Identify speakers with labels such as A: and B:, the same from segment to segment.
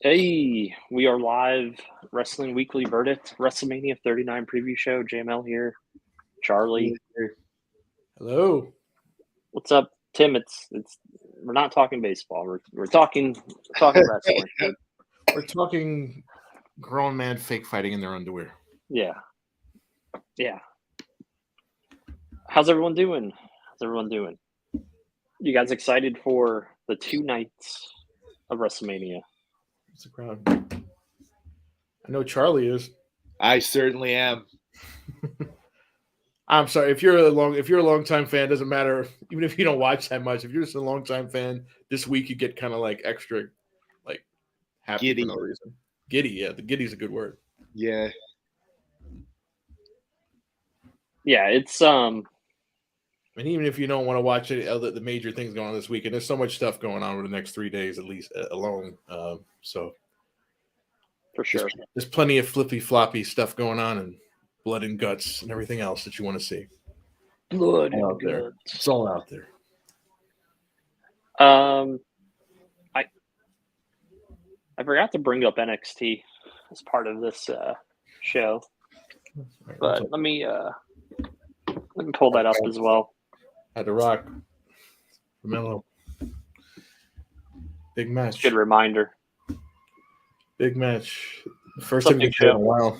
A: Hey, we are live. Wrestling Weekly Verdict, WrestleMania 39 preview show. JML here. Charlie.
B: Hello.
A: What's up, Tim? It's we're not talking baseball. We're talking wrestling.
B: We're talking grown man fake fighting in their underwear.
A: Yeah. How's everyone doing? You guys excited for the 2 nights of WrestleMania?
B: It's a crowd. I know Charlie is.
C: I certainly am.
B: I'm sorry if you're a long time fan. Doesn't matter even if you don't watch that much. If you're just a long time fan, this week you get kind of like extra, like happy
C: Giddy.
B: for no reason. Giddy, yeah. The giddy's a good word.
C: Yeah.
A: Yeah, it's
B: And even if you don't want to watch it, the major things going on this week, and there's so much stuff going on over the next 3 days at least alone. So
A: for sure.
B: There's plenty of flippy floppy stuff going on and blood and guts and everything else that you want to see.
A: Blood and
B: out there.
A: guts.
B: It's all out there.
A: I forgot to bring up NXT as part of this show, but let me pull that up as well.
B: Had to rock. Mellow. Big match.
A: Good reminder.
B: Big match. First time in a while.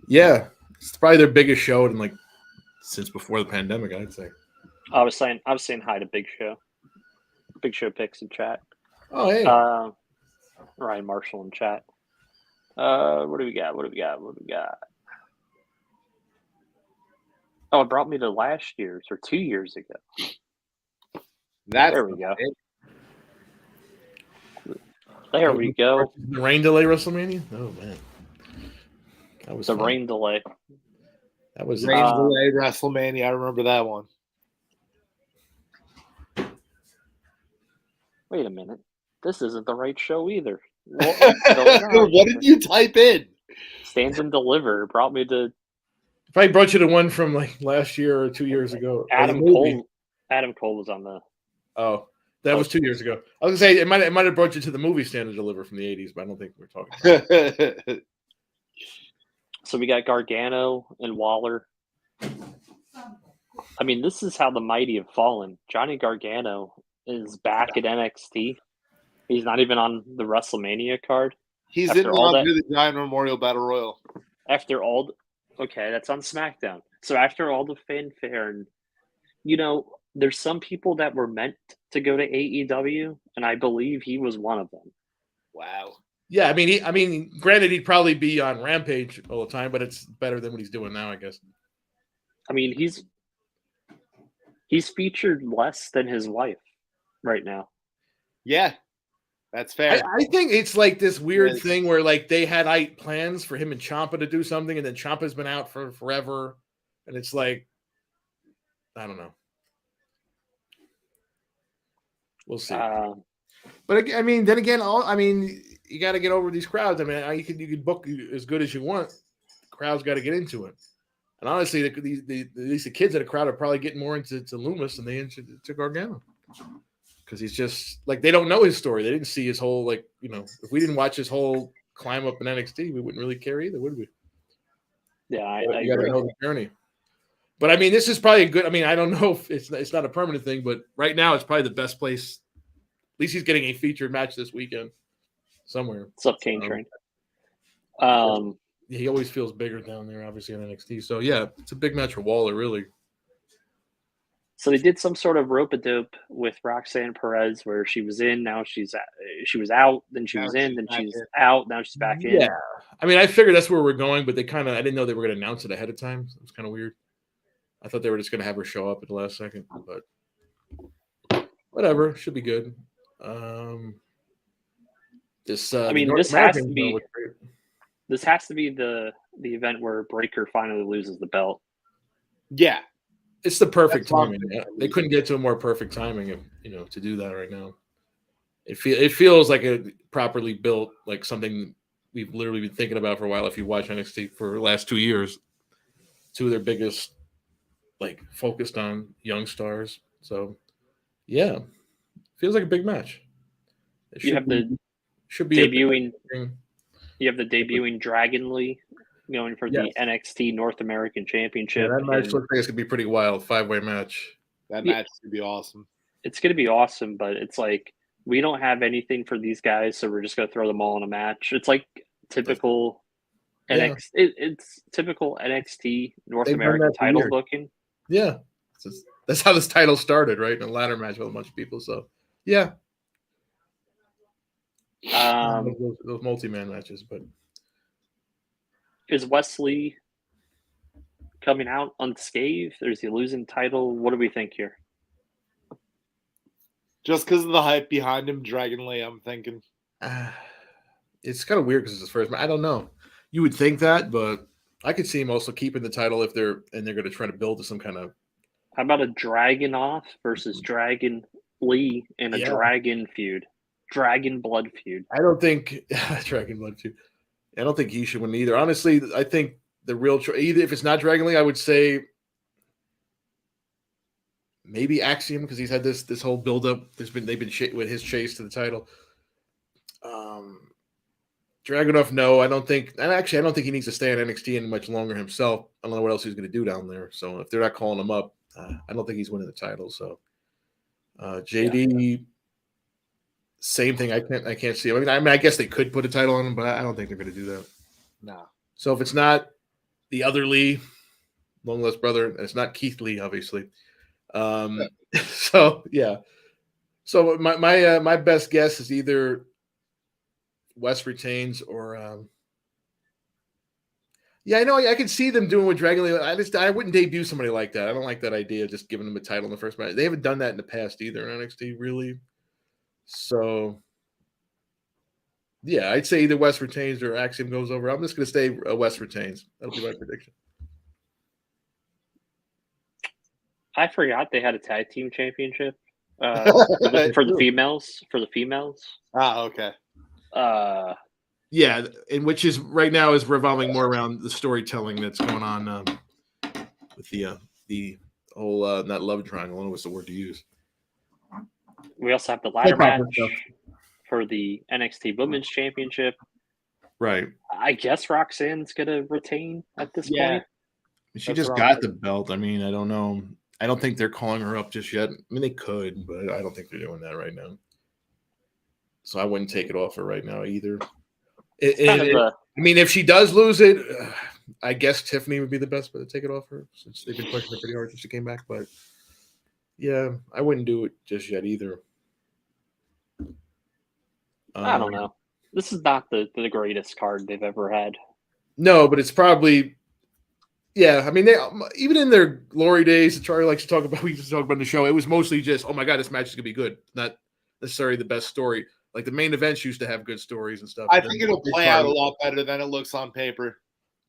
B: Yeah, it's probably their biggest show in since before the pandemic, I'd say.
A: I was saying hi to Big Show. Big Show picks in chat.
B: Oh hey.
A: Ryan Marshall in chat. What do we got? Oh, it brought me to last year's or 2 years ago. There we go. There we go.
B: The rain delay WrestleMania? Oh man. That was
A: the rain delay.
C: That was rain delay WrestleMania. I remember that one.
A: Wait a minute. This isn't the right show either.
C: What did you type in?
A: Stand and Deliver brought me to.
B: If I brought you to one from last year or 2 years ago.
A: Adam Cole was on the.
B: Oh, that was 2 years ago. I was gonna say it might have brought you to the movie Stand and Deliver from the 80s, but I don't think we're talking about it.
A: So we got Gargano and Waller. I mean, this is how the mighty have fallen. Johnny Gargano is back at NXT. He's not even on the WrestleMania card.
C: He's in the Giant Memorial Battle Royal.
A: Okay, that's on SmackDown. So after all the fanfare, and there's some people that were meant to go to AEW, and I believe he was one of them.
C: Wow.
B: Yeah, I mean, granted, he'd probably be on Rampage all the time, but it's better than what he's doing now, I guess.
A: I mean, he's featured less than his wife right now.
C: Yeah, that's fair.
B: I think it's like this weird thing where they had plans for him and Ciampa to do something, and then Ciampa's been out for forever, and it's like, I don't know. We'll see. But I mean, then again, you got to get over these crowds. I mean, you could book as good as you want. The crowd's got to get into it. And honestly, at least the kids at the crowd are probably getting more into Loomis than they into Gargano, because he's just they don't know his story. They didn't see his whole if we didn't watch his whole climb up in NXT, we wouldn't really care either, would we?
A: Yeah, I
B: got to know the journey. But I mean, this is probably a good. I mean, I don't know if it's not a permanent thing, but right now it's probably the best place. At least he's getting a featured match this weekend somewhere.
A: What's up, Kane Train?
B: He always feels bigger down there, obviously, in NXT. So, yeah, it's a big match for Waller, really.
A: So they did some sort of rope-a-dope with Roxanne Perez where she was in, now she was out, then she was in, then she's out, now she's back in.
B: Yeah. I mean, I figured that's where we're going, but I didn't know they were going to announce it ahead of time. So it was kind of weird. I thought they were just going to have her show up at the last second, but whatever. Should be good. This has
A: to be the event where Breaker finally loses the belt.
C: Yeah,
B: it's the perfect timing. They couldn't get to a more perfect timing, to do that right now. It feels like a properly built, something we've literally been thinking about for a while. If you watch NXT for the last 2 years, two of their biggest, focused on young stars. So, yeah, feels like a big match.
A: You have the
B: Should be
A: debuting. You have the debuting Dragon Lee going for the NXT North American Championship.
B: Yeah, that match looks like it's gonna be pretty wild. 5-way match.
C: That match is gonna be awesome.
A: It's gonna be awesome, but it's like we don't have anything for these guys, so we're just gonna throw them all in a match. It's like typical NXT. It's typical NXT North American title booking.
B: Yeah, that's how this title started, right? In a ladder match with a bunch of people. So, yeah. Those multi-man matches, but
A: is Wesley coming out unscathed, or is he losing title? What do we think here?
C: Just because of the hype behind him, Dragon Lee, I'm thinking.
B: It's kind of weird because it's his first match. I don't know. You would think that, but I could see him also keeping the title if they're going to try to build to some kind of.
A: How about a Dragonoff versus Dragon Lee in a Dragon feud? Dragon Blood feud.
B: I don't think Dragon Blood feud. I don't think he should win either. Honestly, I think the real either if it's not Dragon Lee, I would say maybe Axiom because he's had this whole build up. They've been with his chase to the title. Dragunov, no, I don't think. And actually, I don't think he needs to stay in NXT any much longer himself. I don't know what else he's going to do down there. So if they're not calling him up, I don't think he's winning the title. So JD. Same thing. I can't see. I mean, I guess they could put a title on him, but I don't think they're going to do that.
C: No.
B: So if it's not the other Lee, long lost brother, and it's not Keith Lee, obviously. So yeah. So my best guess is either West retains or I know I can see them doing with Dragon Lee. I wouldn't debut somebody like that. I don't like that idea. Just giving them a title in the first match. They haven't done that in the past either in NXT, really. So, yeah, I'd say either West retains or Axiom goes over. I'm just going to stay West retains. That'll be my prediction.
A: I forgot they had a tag team championship for the females. For the females.
C: Okay.
B: Yeah, and which is right now is revolving more around the storytelling that's going on with the whole not love triangle. I don't know what's the word to use.
A: We also have the ladder match for the NXT Women's Championship.
B: Right.
A: I guess Roxanne's going to retain at this point.
B: She just got the belt. I mean, I don't know. I don't think they're calling her up just yet. I mean, they could, but I don't think they're doing that right now. So I wouldn't take it off her right now either. I mean, if she does lose it, I guess Tiffany would be the best bet to take it off her since they've been pushing her pretty hard since she came back. But yeah, I wouldn't do it just yet either.
A: I don't know. This is not the greatest card they've ever had.
B: No, but it's probably, yeah. I mean, they even in their glory days that Charlie likes to talk about, we used to talk about in the show, it was mostly just, oh my God, this match is going to be good. Not necessarily the best story. Like the main events used to have good stories and stuff.
C: I think it'll play out a lot better than it looks on paper.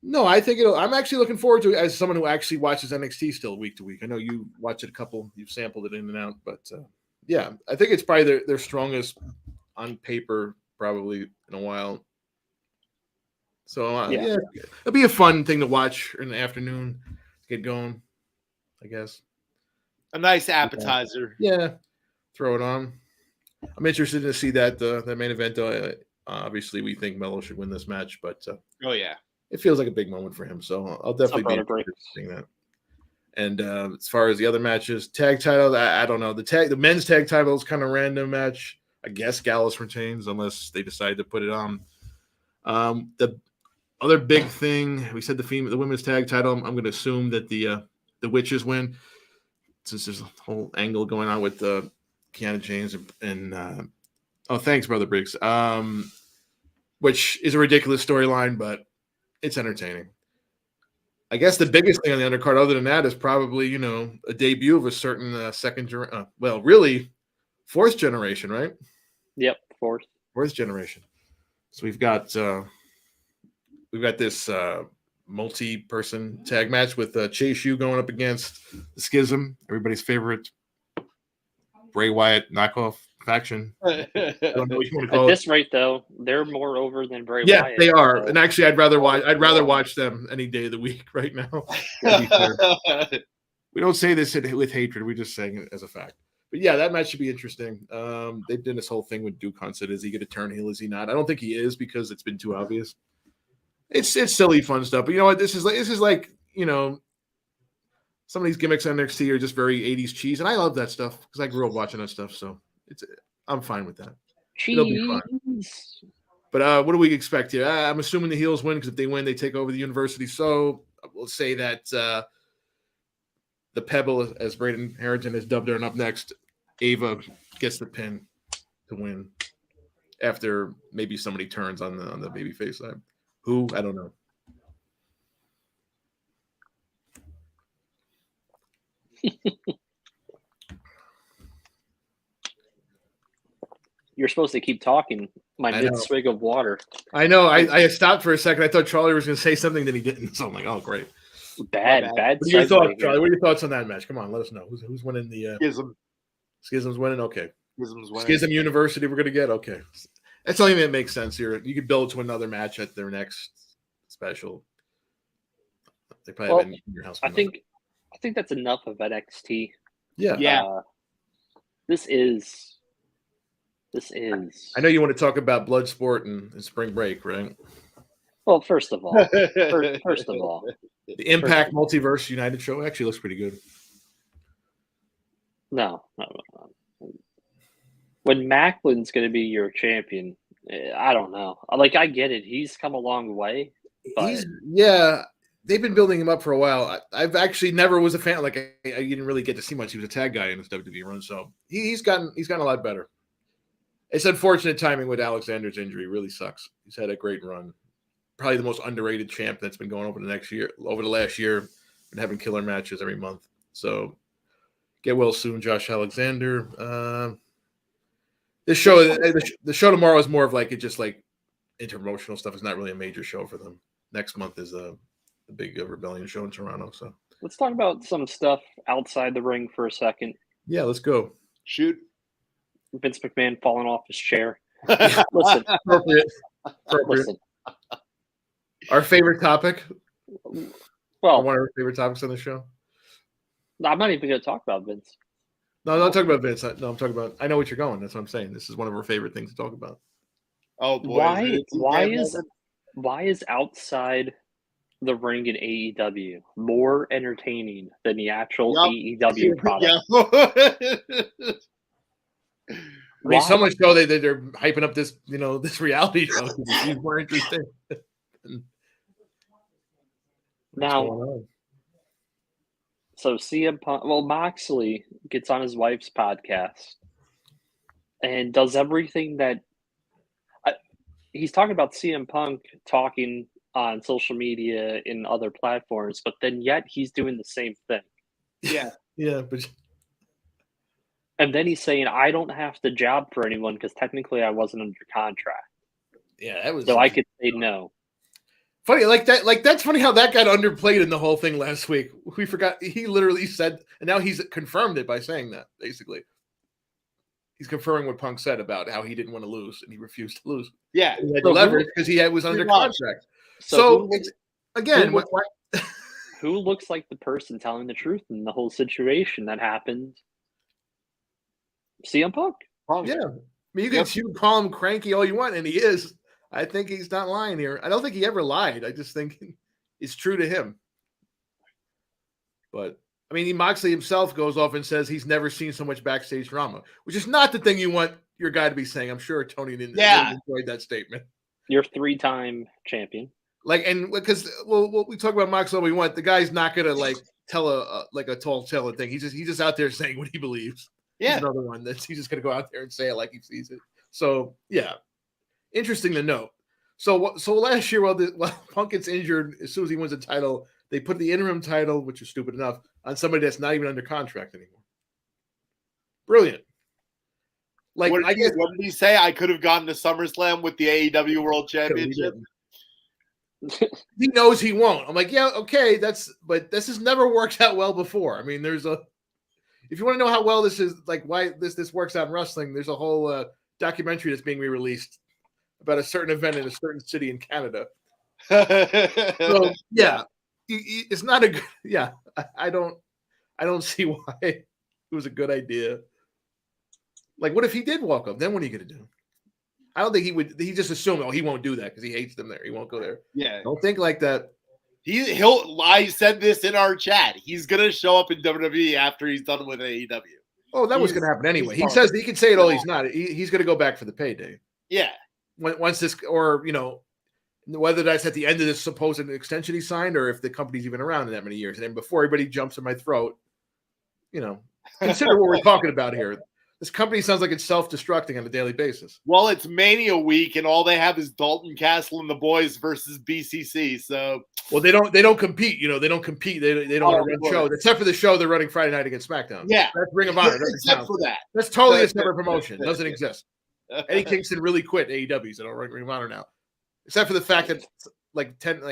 B: No, I think I'm actually looking forward to it as someone who actually watches NXT still week to week. I know you watch it a couple, you've sampled it in and out, but yeah, I think it's probably their strongest on paper probably in a while. So yeah, it'll be a fun thing to watch in the afternoon to get going, I guess.
C: A nice appetizer.
B: Yeah, throw it on. I'm interested to see that main event. Obviously, we think Melo should win this match, but it feels like a big moment for him. So I'll definitely be interested in seeing that. And as far as the other matches, tag title, I don't know. The men's tag title is kind of random match. I guess Gallus retains unless they decide to put it on. The other big thing, we said the women's tag title. I'm going to assume that the Witches win, since there's a whole angle going on with Kiana James and thanks, Brother Briggs. Which is a ridiculous storyline, but it's entertaining. I guess the biggest thing on the undercard, other than that, is probably a debut of a certain fourth generation, right?
A: Yep, fourth
B: generation. So we've got this multi-person tag match with Chase U going up against the Schism, everybody's favorite Bray Wyatt knockoff faction. I don't know what you want to call
A: At this rate, though, they're more over than Bray Wyatt.
B: Yeah, they are. So. And actually, I'd rather watch them any day of the week right now. We don't say this with hatred. We're just saying it as a fact. But yeah, that match should be interesting. They've done this whole thing with Duke Hunt. Is he going to turn heel? Is he not? I don't think he is because it's been too obvious. It's silly, fun stuff. But you know what? This is like some of these gimmicks on NXT are just very 80s cheese, and I love that stuff because I grew up watching that stuff. So I'm fine with that.
A: Cheese.
B: It'll be fun. But what do we expect here? I'm assuming the heels win because if they win, they take over the university. So we'll say that the Pebble, as Braden Harrington has dubbed her, and up next, Ava gets the pin to win after maybe somebody turns on the babyface side. Who? I don't know.
A: You're supposed to keep talking. My mid swig of water.
B: I know. I stopped for a second. I thought Charlie was going to say something that he didn't. So I'm like, oh, great.
A: Bad.
B: What are your thoughts, Charlie? What are your thoughts on that match? Come on, let us know. Who's winning the
C: Schism?
B: Schism's winning. Okay.
C: Schism's winning.
B: Schism University. We're going to get okay. That's the only thing that makes sense here. You could build to another match at their next special. They probably have in your house.
A: I think that's enough of NXT.
B: Yeah.
A: This is.
B: I know you want to talk about Bloodsport and Spring Break, right?
A: Well, first of all, the
B: Impact Multiverse United show actually looks pretty good.
A: No. When Macklin's going to be your champion, I don't know. Like, I get it. He's come a long way. But...
B: they've been building him up for a while. I've actually never was a fan. Like, I didn't really get to see much. He was a tag guy in his WWE run, so he's gotten a lot better. It's unfortunate timing with Alexander's injury. Really sucks. He's had a great run. Probably the most underrated champ that's been going over the last year, and having killer matches every month. So get well soon, Josh Alexander. The show tomorrow is more of like interpromotional stuff. It's not really a major show for them. Next month is the big Rebellion show in Toronto. So
A: let's talk about some stuff outside the ring for a second.
B: Yeah, let's go.
C: Shoot.
A: Vince McMahon falling off his chair.
B: Listen, appropriate.
A: Listen.
B: Our favorite topic.
A: Well,
B: one of our favorite topics on the show.
A: I'm not even going to talk about Vince.
B: No, I'm not talking about Vince. No, I'm talking about. I know what you're going. That's what I'm saying. This is one of our favorite things to talk about.
C: Oh boy!
A: Why is outside the ring in AEW more entertaining than the actual AEW product?
B: I mean, so much so they're hyping up this, this reality show. It's more interesting.
A: Now, so CM Punk, Moxley gets on his wife's podcast and does everything that he's talking about. CM Punk talking on social media and other platforms, but then yet he's doing the same thing.
B: Yeah, but.
A: And then he's saying, I don't have to job for anyone because technically I wasn't under contract.
B: Yeah, that was
A: so I could say no.
B: Funny, that's funny how that got underplayed in the whole thing last week. We forgot he literally said, and now he's confirmed it by saying that, basically. He's confirming what Punk said about how he didn't want to lose and he refused to lose.
C: Yeah.
B: He had leverage because he was under contract. So again,
A: who looks like the person telling the truth in the whole situation that happened? CM Punk.
B: Yeah. I mean, you can call him cranky all you want, and he is. I think he's not lying here. I don't think he ever lied. I just think it's true to him. But, I mean, Moxley himself goes off and says he's never seen so much backstage drama, which is not the thing you want your guy to be saying. I'm sure Tony didn't enjoy that statement.
A: You're 3-time champion.
B: Because we talk about Moxley all we want. The guy's not going to, tell a tall tale thing. He's just out there saying what he believes.
C: Yeah,
B: he's another one he's just going to go out there and say it like he sees it. So yeah, interesting to note. So last year, while Punk gets injured, as soon as he wins the title, they put the interim title, which is stupid enough, on somebody that's not even under contract anymore. Brilliant.
C: What did he say? I could have gone to SummerSlam with the AEW World Championship.
B: He knows he won't. I'm like, yeah, okay, but this has never worked out well before. I mean, if you want to know how well this is, why this works out in wrestling, there's a whole documentary that's being re-released about a certain event in a certain city in Canada. So yeah, it's not a good. Yeah, I don't see why it was a good idea. Like, what if he did walk up? Then what are you going to do? I don't think he would. He just assumed, he won't do that because he hates them there. He won't go there.
C: Yeah.
B: Don't think like that.
C: I said this in our chat. He's going to show up in WWE after he's done with AEW.
B: Oh, that was going to happen anyway. He says he can say it all. He's not. He's going to go back for the payday.
C: Yeah.
B: Once this, or whether that's at the end of this supposed extension he signed, or if the company's even around in that many years. And then before everybody jumps in my throat, consider what we're talking about here. This company sounds like it's self-destructing on a daily basis.
C: Well, it's Mania week, and all they have is Dalton Castle and the boys versus BCC. So,
B: well, they don't compete. They don't compete. They don't run shows except for the show they're running Friday night against SmackDown.
C: Yeah,
B: that's Ring of Honor.
C: Except for that,
B: that's totally a separate promotion. It doesn't exist. Eddie Kingston really quit AEW, so don't run Ring of Honor now. Except for the fact that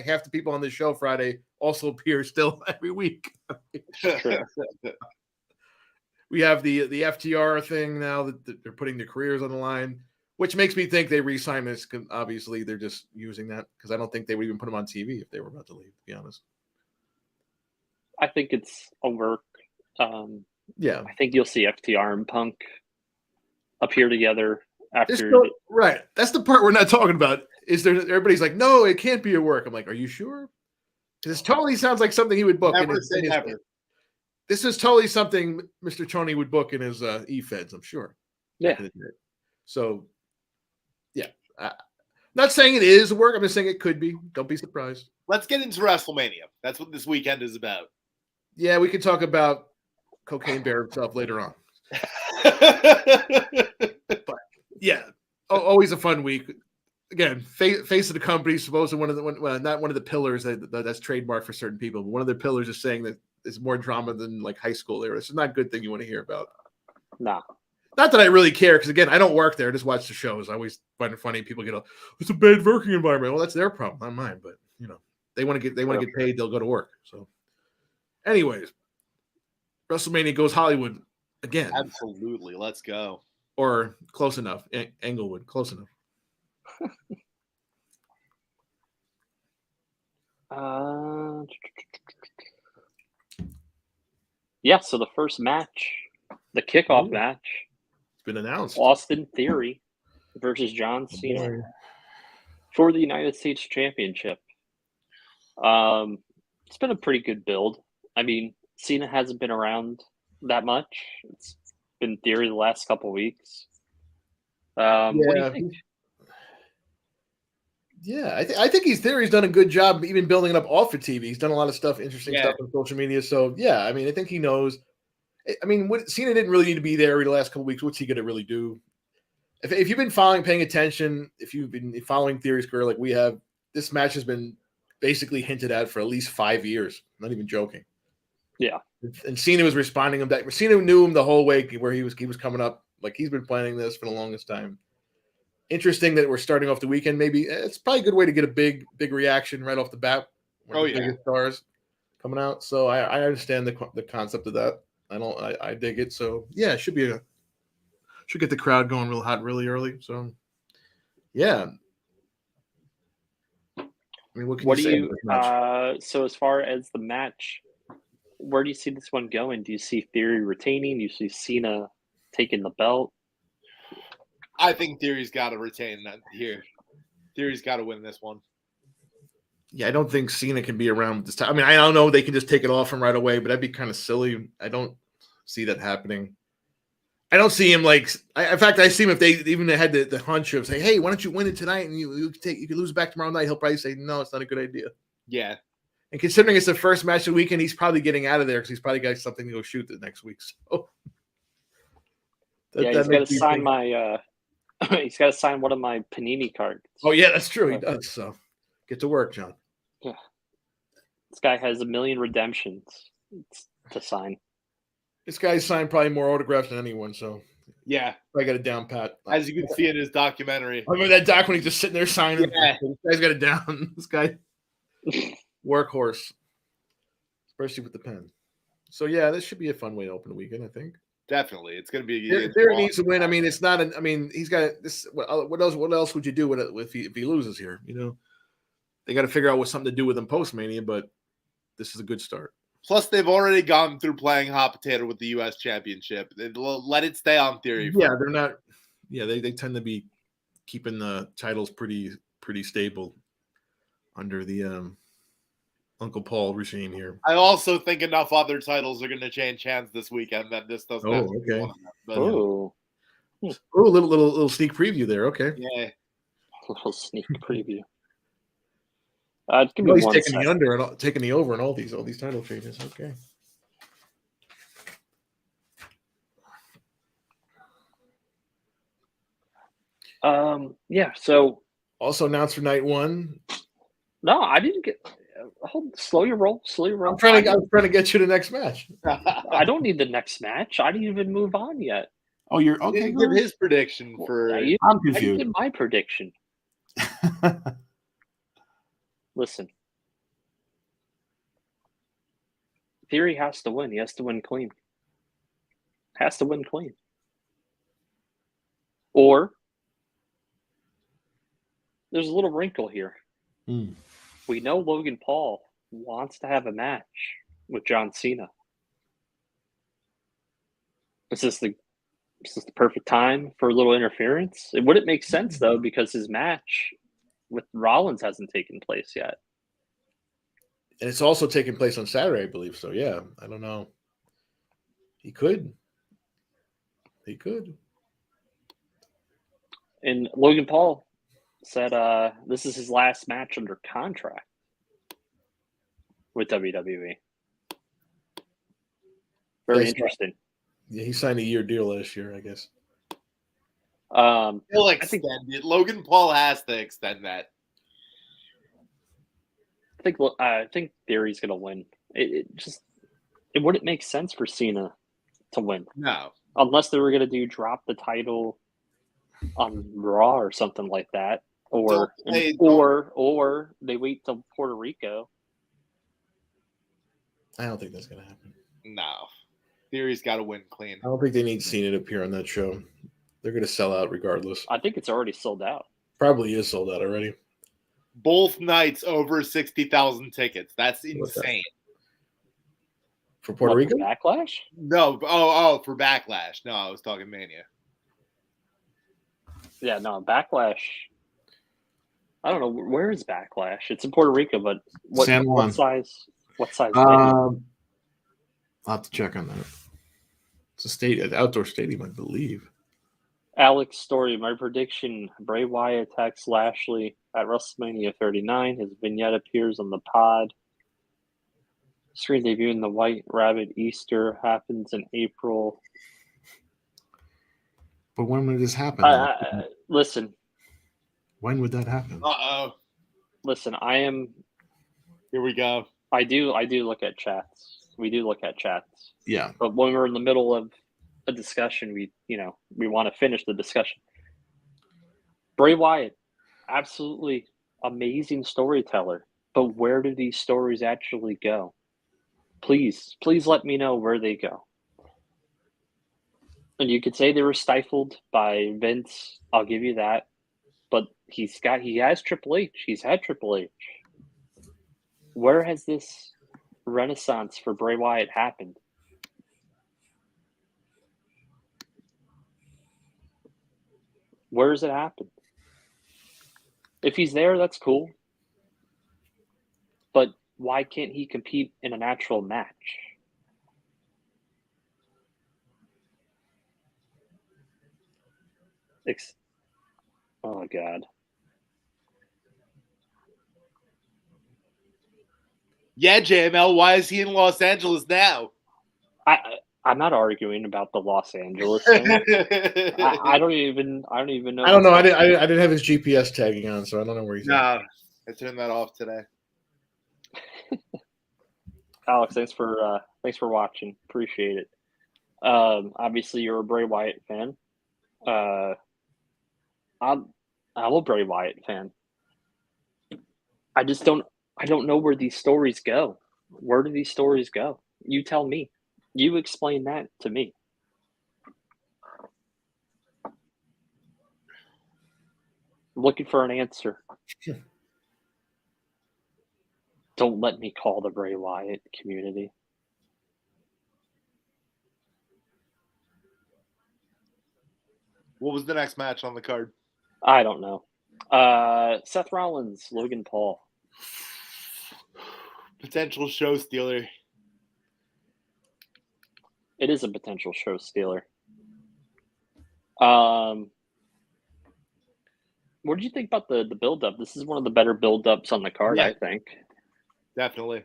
B: half the people on this show Friday also appear still every week. We have the FTR thing now that they're putting their careers on the line, which makes me think they re-sign this. Obviously, they're just using that because I don't think they would even put them on TV if they were about to leave, to be honest.
A: I think it's a work.
B: Yeah.
A: I think you'll see FTR and Punk appear together after.
B: Right. That's the part we're not talking about. Everybody's like, no, it can't be a work. I'm like, are you sure? Because it totally sounds like something he would book.
C: Never say never.
B: This is totally something Mr. Tony would book in his e-feds, I'm sure.
A: Yeah.
B: So, yeah. Not saying it is work. I'm just saying it could be. Don't be surprised.
C: Let's get into WrestleMania. That's what this weekend is about.
B: Yeah, we can talk about Cocaine Bear himself later on. But, yeah, always a fun week. Again, face of the company, supposedly not one of the pillars that's trademarked for certain people, but one of the pillars is saying that it's more drama than like high school era. It's not a good thing you want to hear about.
A: Nah.
B: Not that I really care, because again, I don't work there. I just watch the shows. I always find it funny. People get, it's a bad working environment. Well, that's their problem, not mine. But they want to get paid. They'll go to work. So, anyways, WrestleMania goes Hollywood again.
C: Absolutely, let's go.
B: Or close enough. Englewood, close enough.
A: Yeah, so the first match, the kickoff match,
B: it's been announced.
A: Austin Theory versus John Cena for the United States Championship. It's been a pretty good build. I mean, Cena hasn't been around that much. It's been Theory the last couple weeks. What do you think?
B: Yeah, I think Theory's done a good job even building it up off of TV. He's done a lot of stuff, interesting stuff on social media. So, yeah, I mean, I think he knows. I mean, Cena didn't really need to be there the last couple of weeks. What's he going to really do? If you've been paying attention, if you've been following Theory's career like we have, this match has been basically hinted at for at least 5 years. I'm not even joking.
A: Yeah.
B: And Cena was responding him back. Cena knew him the whole way where he was coming up. Like, he's been planning this for the longest time. Interesting that we're starting off the weekend. Maybe it's probably a good way to get a big reaction right off the bat. Biggest stars coming out. So I understand the concept of that. I dig it. So yeah, should get the crowd going real hot really early. So yeah. I mean, what do you
A: so as far as the match, where do you see this one going? Do you see Theory retaining? Do you see Cena taking the belt?
C: I think Theory's got to retain that here. Theory's got to win this one.
B: Yeah, I don't think Cena can be around this time. I mean, I don't know. They can just take it off him right away, but that'd be kind of silly. I don't see that happening. I don't see him in fact, I see him if they even had the hunch of say, hey, why don't you win it tonight and you could lose back tomorrow night. He'll probably say, no, it's not a good idea.
C: Yeah.
B: And considering it's the first match of the weekend, he's probably getting out of there because he's probably got something to go shoot the next week. So
A: he's got to sign he's got to sign one of my Panini cards.
B: Oh, yeah, that's true. He does. So get to work, John.
A: Yeah. This guy has 1 million redemptions to sign.
B: This guy's signed probably more autographs than anyone. So,
C: yeah.
B: I got it down pat.
C: As you can see in his documentary.
B: I remember that doc when he's just sitting there signing. Yeah. This guy's got it down. This guy, workhorse, especially with the pen. So, yeah, this should be a fun way to open the weekend, I think.
C: Definitely, it's going to be.
B: Theory needs to win. I mean, it's not. He's got this. What else would you do if he loses here? They got to figure out what's something to do with him post Mania. But this is a good start.
C: Plus, they've already gone through playing hot potato with the U.S. Championship. Let it stay on Theory.
B: Yeah, they're not. Yeah, they tend to be keeping the titles pretty stable under the Uncle Paul regime here.
C: I also think enough other titles are going to change hands this weekend that this doesn't.
B: Oh, okay.
A: Oh,
B: little sneak preview there. Okay.
C: Yeah.
A: A little sneak preview. Give me
B: he's
A: one
B: taking
A: second.
B: the under and taking the over and all these title changes. Okay.
A: Yeah. So
B: also announced for night one.
A: No, I didn't get. Slow your roll.
B: I'm trying to get you the next match.
A: I don't need the next match. I didn't even move on yet.
D: Oh, you're okay.
C: He didn't give his prediction for.
D: I'm confused.
A: I did my prediction. Listen, Theory has to win. He has to win clean. Has to win clean. Or there's a little wrinkle here. We know Logan Paul wants to have a match with John Cena. Is this the perfect time for a little interference? It wouldn't make sense, though, because his match with Rollins hasn't taken place yet.
B: And it's also taking place on Saturday, I believe. So, yeah, I don't know. He could.
A: And Logan Paul said this is his last match under contract with WWE. Very interesting.
B: Yeah, he signed a year deal last year, I guess.
C: He'll extend it. Logan Paul has to extend that.
A: I think Theory's going to win. It wouldn't make sense for Cena to win.
C: No.
A: Unless they were going to drop the title on Raw or something like that. Or they wait till Puerto Rico.
B: I don't think that's going to happen.
C: No. Theory's got to win clean.
B: I don't think they need Cena to appear on that show. They're going to sell out regardless.
A: I think it's already sold out.
B: Probably is sold out already.
C: Both nights over 60,000 tickets. That's insane.
B: For Puerto Rico?
A: For Backlash?
C: No. For Backlash. No, I was talking Mania.
A: Yeah, no, Backlash. I don't know. Where is Backlash? It's in Puerto Rico, but what size? What size?
B: I'll have to check on that. It's an outdoor stadium, I believe.
A: Alex Story, my prediction: Bray Wyatt attacks Lashley at WrestleMania 39. His vignette appears on the pod. Screen debut in the White Rabbit Easter happens in April.
B: But when would this happen?
A: Listen.
B: When would that happen?
A: Listen, I am.
C: Here we go.
A: I do look at chats. We do look at chats.
B: Yeah.
A: But when we're in the middle of a discussion, we want to finish the discussion. Bray Wyatt, absolutely amazing storyteller. But where do these stories actually go? Please let me know where they go. And you could say they were stifled by Vince. I'll give you that. But he has Triple H. He's had Triple H. Where has this renaissance for Bray Wyatt happened? Where does it happen? If he's there, that's cool. But why can't he compete in an actual match? Oh, God.
C: Yeah, JML, why is he in Los Angeles now?
A: I'm not arguing about the Los Angeles thing. I don't even know.
B: I don't know. I didn't have his GPS tagging on, so I don't know where he's at.
C: I turned that off today.
A: Alex, thanks for watching. Appreciate it. Obviously, you're a Bray Wyatt fan. I'm a Bray Wyatt fan. I don't know where these stories go. Where do these stories go? You tell me. You explain that to me. I'm looking for an answer. Don't let me call the Bray Wyatt community.
C: What was the next match on the card?
A: I don't know. Seth Rollins, Logan Paul.
C: Potential show stealer.
A: It is a potential show stealer. What did you think about the build-up? This is one of the better build-ups on the card, I think.
C: Definitely.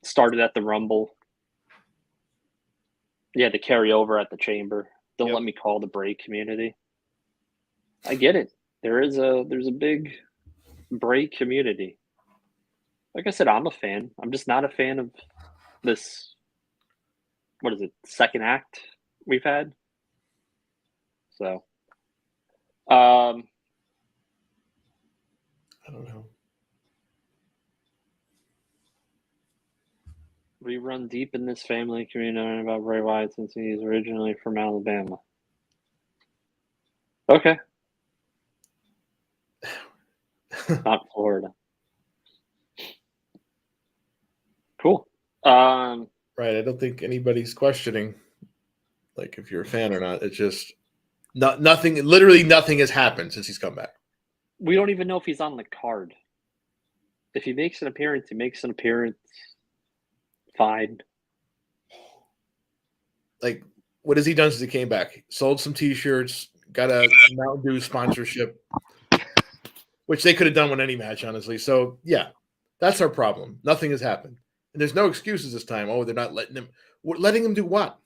A: Started at the Rumble. Yeah, the carryover at the Chamber. Don't let me call the Bray community. I get it. There's a big Bray community. Like I said, I'm a fan. I'm just not a fan of this. What is it? Second act we've had. So,
B: I don't know.
A: We run deep in this family community about Bray Wyatt since he's originally from Alabama. Okay. Not Florida. Cool.
B: Right. I don't think anybody's questioning, like, if you're a fan or not. It's just nothing. Literally nothing has happened since he's come back.
A: We don't even know if he's on the card. If he makes an appearance, he makes an appearance. Fine.
B: Like, what has he done since he came back? Sold some T-shirts, got a Mountain Dew sponsorship, which they could have done with any match, honestly. So, yeah, that's our problem. Nothing has happened. And there's no excuses this time. Oh, they're not letting him. Letting him do what?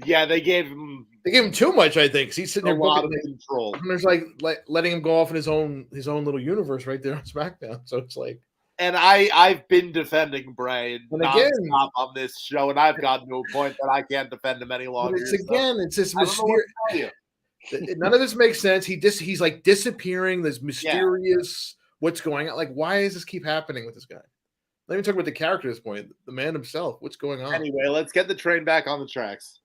C: Yeah, they gave him
B: too much, I think. 'Cause he's sitting there
C: a lot of control.
B: And there's like letting him go off in his own little universe right there on SmackDown. So it's like.
C: And I've been defending Bray
B: and again
C: on this show, and I've gotten to a point that I can't defend him any longer.
B: It's this mysterious. None of this makes sense. He's like disappearing. This mysterious what's going on. Like, why does this keep happening with this guy? Let me talk about the character at this point. The man himself. What's going on?
C: Anyway, let's get the train back on the tracks.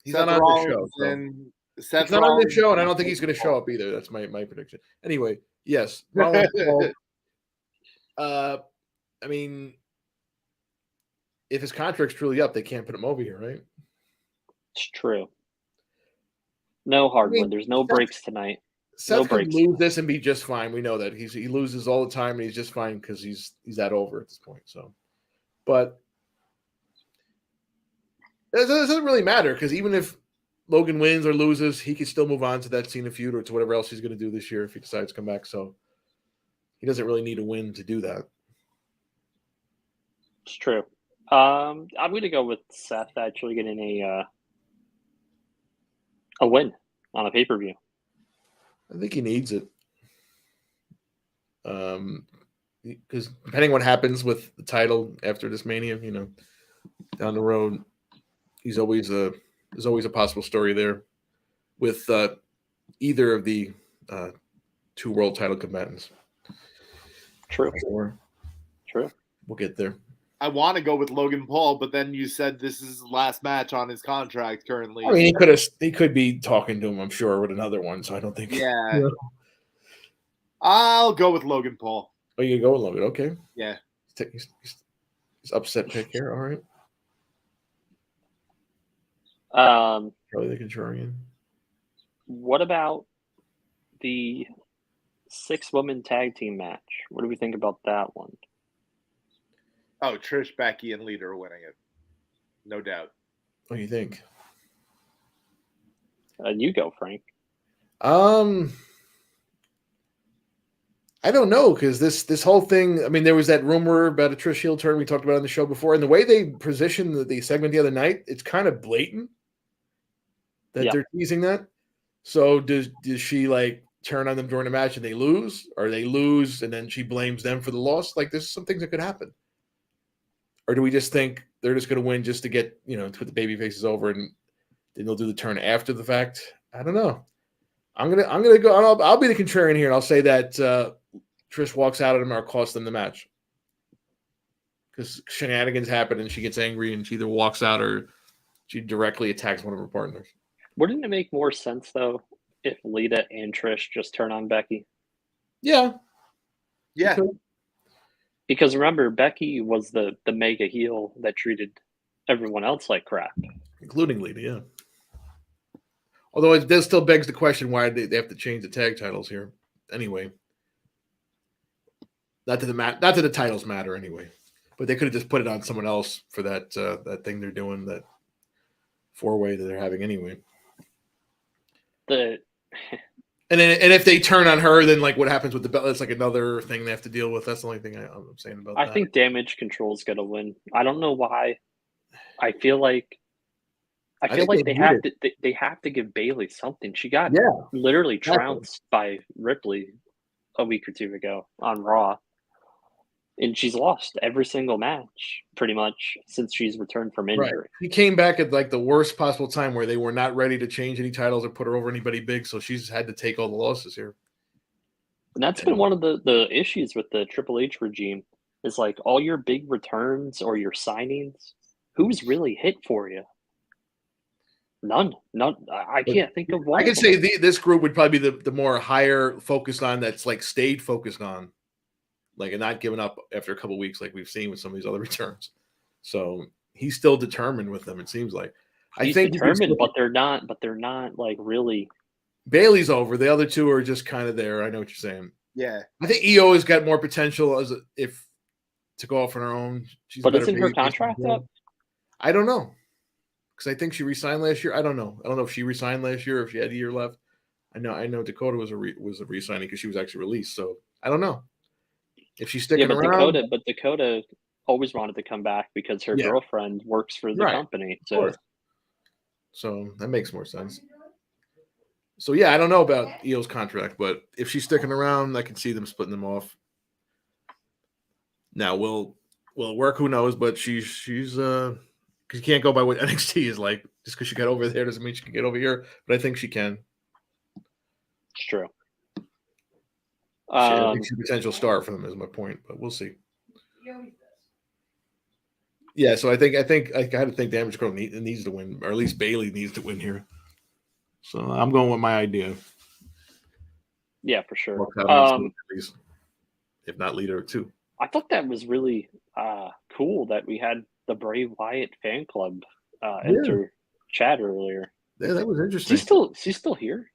B: He's not on the show. He's not on the show, and I don't think he's going to show up either. That's my prediction. Anyway, yes. I mean, if his contract's truly up, they can't put him over here, right?
A: It's true. No hardwood. There's no breaks tonight.
B: Seth could lose this and be just fine. We know that he loses all the time, and he's just fine because he's that over at this point. So, but it doesn't really matter because even if Logan wins or loses, he can still move on to that Cena feud or to whatever else he's going to do this year if he decides to come back. So he doesn't really need a win to do that.
A: It's true. I'm going to go with Seth actually getting a win on a pay-per-view.
B: I think he needs it. Because depending on what happens with the title after this Mania, down the road, there's always a possible story there with either of the two world title combatants.
A: True. True.
B: We'll get there.
C: I want to go with Logan Paul, but then you said this is the last match on his contract currently.
B: I mean, he could be talking to him, I'm sure, with another one. So I don't think.
C: Yeah. I'll go with Logan Paul.
B: Oh, you go with Logan? Okay.
C: Yeah.
B: He's upset pick here. All right. Probably the contrarian.
A: What about the 6-woman tag team match? What do we think about that one?
C: Oh, Trish, Becky, and Lita are winning it. No doubt.
B: What do you think?
A: You go, Frank.
B: I don't know because this whole thing. I mean, there was that rumor about a Trish heel turn we talked about on the show before, and the way they positioned the segment the other night, it's kind of blatant that they're teasing that. So does she like turn on them during the match and they lose, or they lose and then she blames them for the loss? Like, there's some things that could happen. Or do we just think they're just going to win just to get, to put the baby faces over and then they'll do the turn after the fact? I don't know. I'm gonna go. I'll be the contrarian here, and I'll say that Trish walks out of them or costs them the match because shenanigans happen and she gets angry and she either walks out or she directly attacks one of her partners.
A: Wouldn't it make more sense though if Lita and Trish just turn on Becky?
B: Yeah.
A: Because remember, Becky was the mega heel that treated everyone else like crap.
B: Including Lita, yeah. Although it does still begs the question why they have to change the tag titles here. Anyway, not that the titles matter anyway, but they could have just put it on someone else for that thing they're doing, that 4-way that they're having anyway. And if they turn on her, then like what happens with the belt? It's like another thing they have to deal with. That's the only thing I'm saying about that.
A: I think Damage Control's gonna win. I don't know why. I feel like they have to give Bayley something. She got literally trounced by Ripley a week or two ago on Raw. And she's lost every single match pretty much since she's returned from injury.
B: Right. She came back at like the worst possible time where they were not ready to change any titles or put her over anybody big, so she's had to take all the losses here.
A: And that's been one of the issues with the Triple H regime is like all your big returns or your signings, who's really hit for you? None. I can't think of one.
B: I could say this group would probably be the more higher focused on, that's like stayed focused on, like, and not giving up after a couple of weeks like we've seen with some of these other returns. So he's still determined with them, it seems like.
A: He's determined, but they're not like really.
B: Bailey's over. The other two are just kind of there. I know what you're saying.
C: Yeah.
B: I think EO has got more potential to go off on her own.
A: But isn't her contract up?
B: I don't know. Because I think she resigned last year. I don't know. I don't know if she resigned last year or if she had a year left. I know Dakota was a re-signing because she was actually released. So I don't know if she's sticking around.
A: Dakota always wanted to come back because her girlfriend works for the company.
B: So that makes more sense. So yeah, I don't know about EO's contract, but if she's sticking around, I can see them splitting them off. Now will it work? Who knows? But she's because you can't go by what NXT is like. Just because she got over there doesn't mean she can get over here. But I think she can.
A: It's true.
B: I think she's a potential star for them, is my point. But we'll see. Yeah, so I got to think Damage Control needs to win, or at least Bayley needs to win here. So I'm going with my idea.
A: Yeah, for sure.
B: If not leader too.
A: I thought that was really cool that we had the Bray Wyatt fan club enter chat earlier.
B: Yeah, that was interesting.
A: She's still here.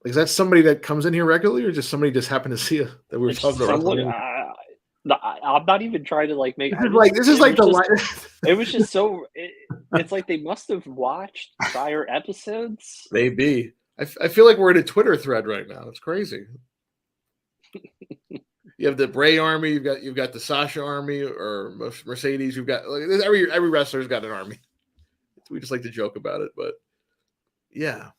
B: Is that somebody that comes in here regularly, or just somebody just happened to see that we were talking about?
A: I'm not even trying to like make.
B: This is like
A: it was just so. It's like they must have watched prior episodes.
B: Maybe. I feel like we're in a Twitter thread right now. It's crazy. You have the Bray army. You've got the Sasha army or Mercedes. You've got every wrestler's got an army. We just like to joke about it, but yeah.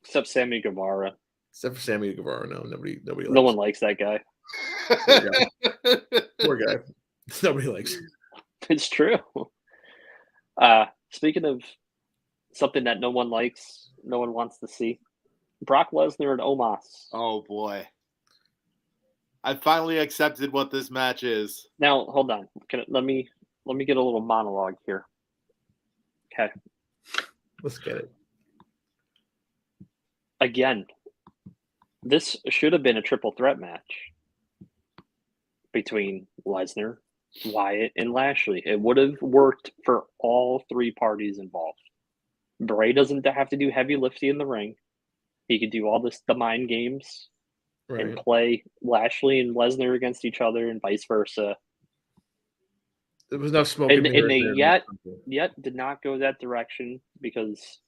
A: Except Sammy Guevara.
B: Except for Sammy Guevara, no, nobody.
A: No one likes that guy.
B: Poor guy. Nobody likes him.
A: It's true. Speaking of something that no one likes, no one wants to see, Brock Lesnar and Omos.
C: Oh boy. I finally accepted what this match is.
A: Now, hold on. Let me get a little monologue here. Okay.
B: Let's get it.
A: Again, this should have been a triple threat match between Lesnar, Wyatt, and Lashley. It would have worked for all three parties involved. Bray doesn't have to do heavy lifting in the ring. He could do all the mind games and play Lashley and Lesnar against each other and vice versa.
B: There was enough smoke.
A: And they yet did not go that direction because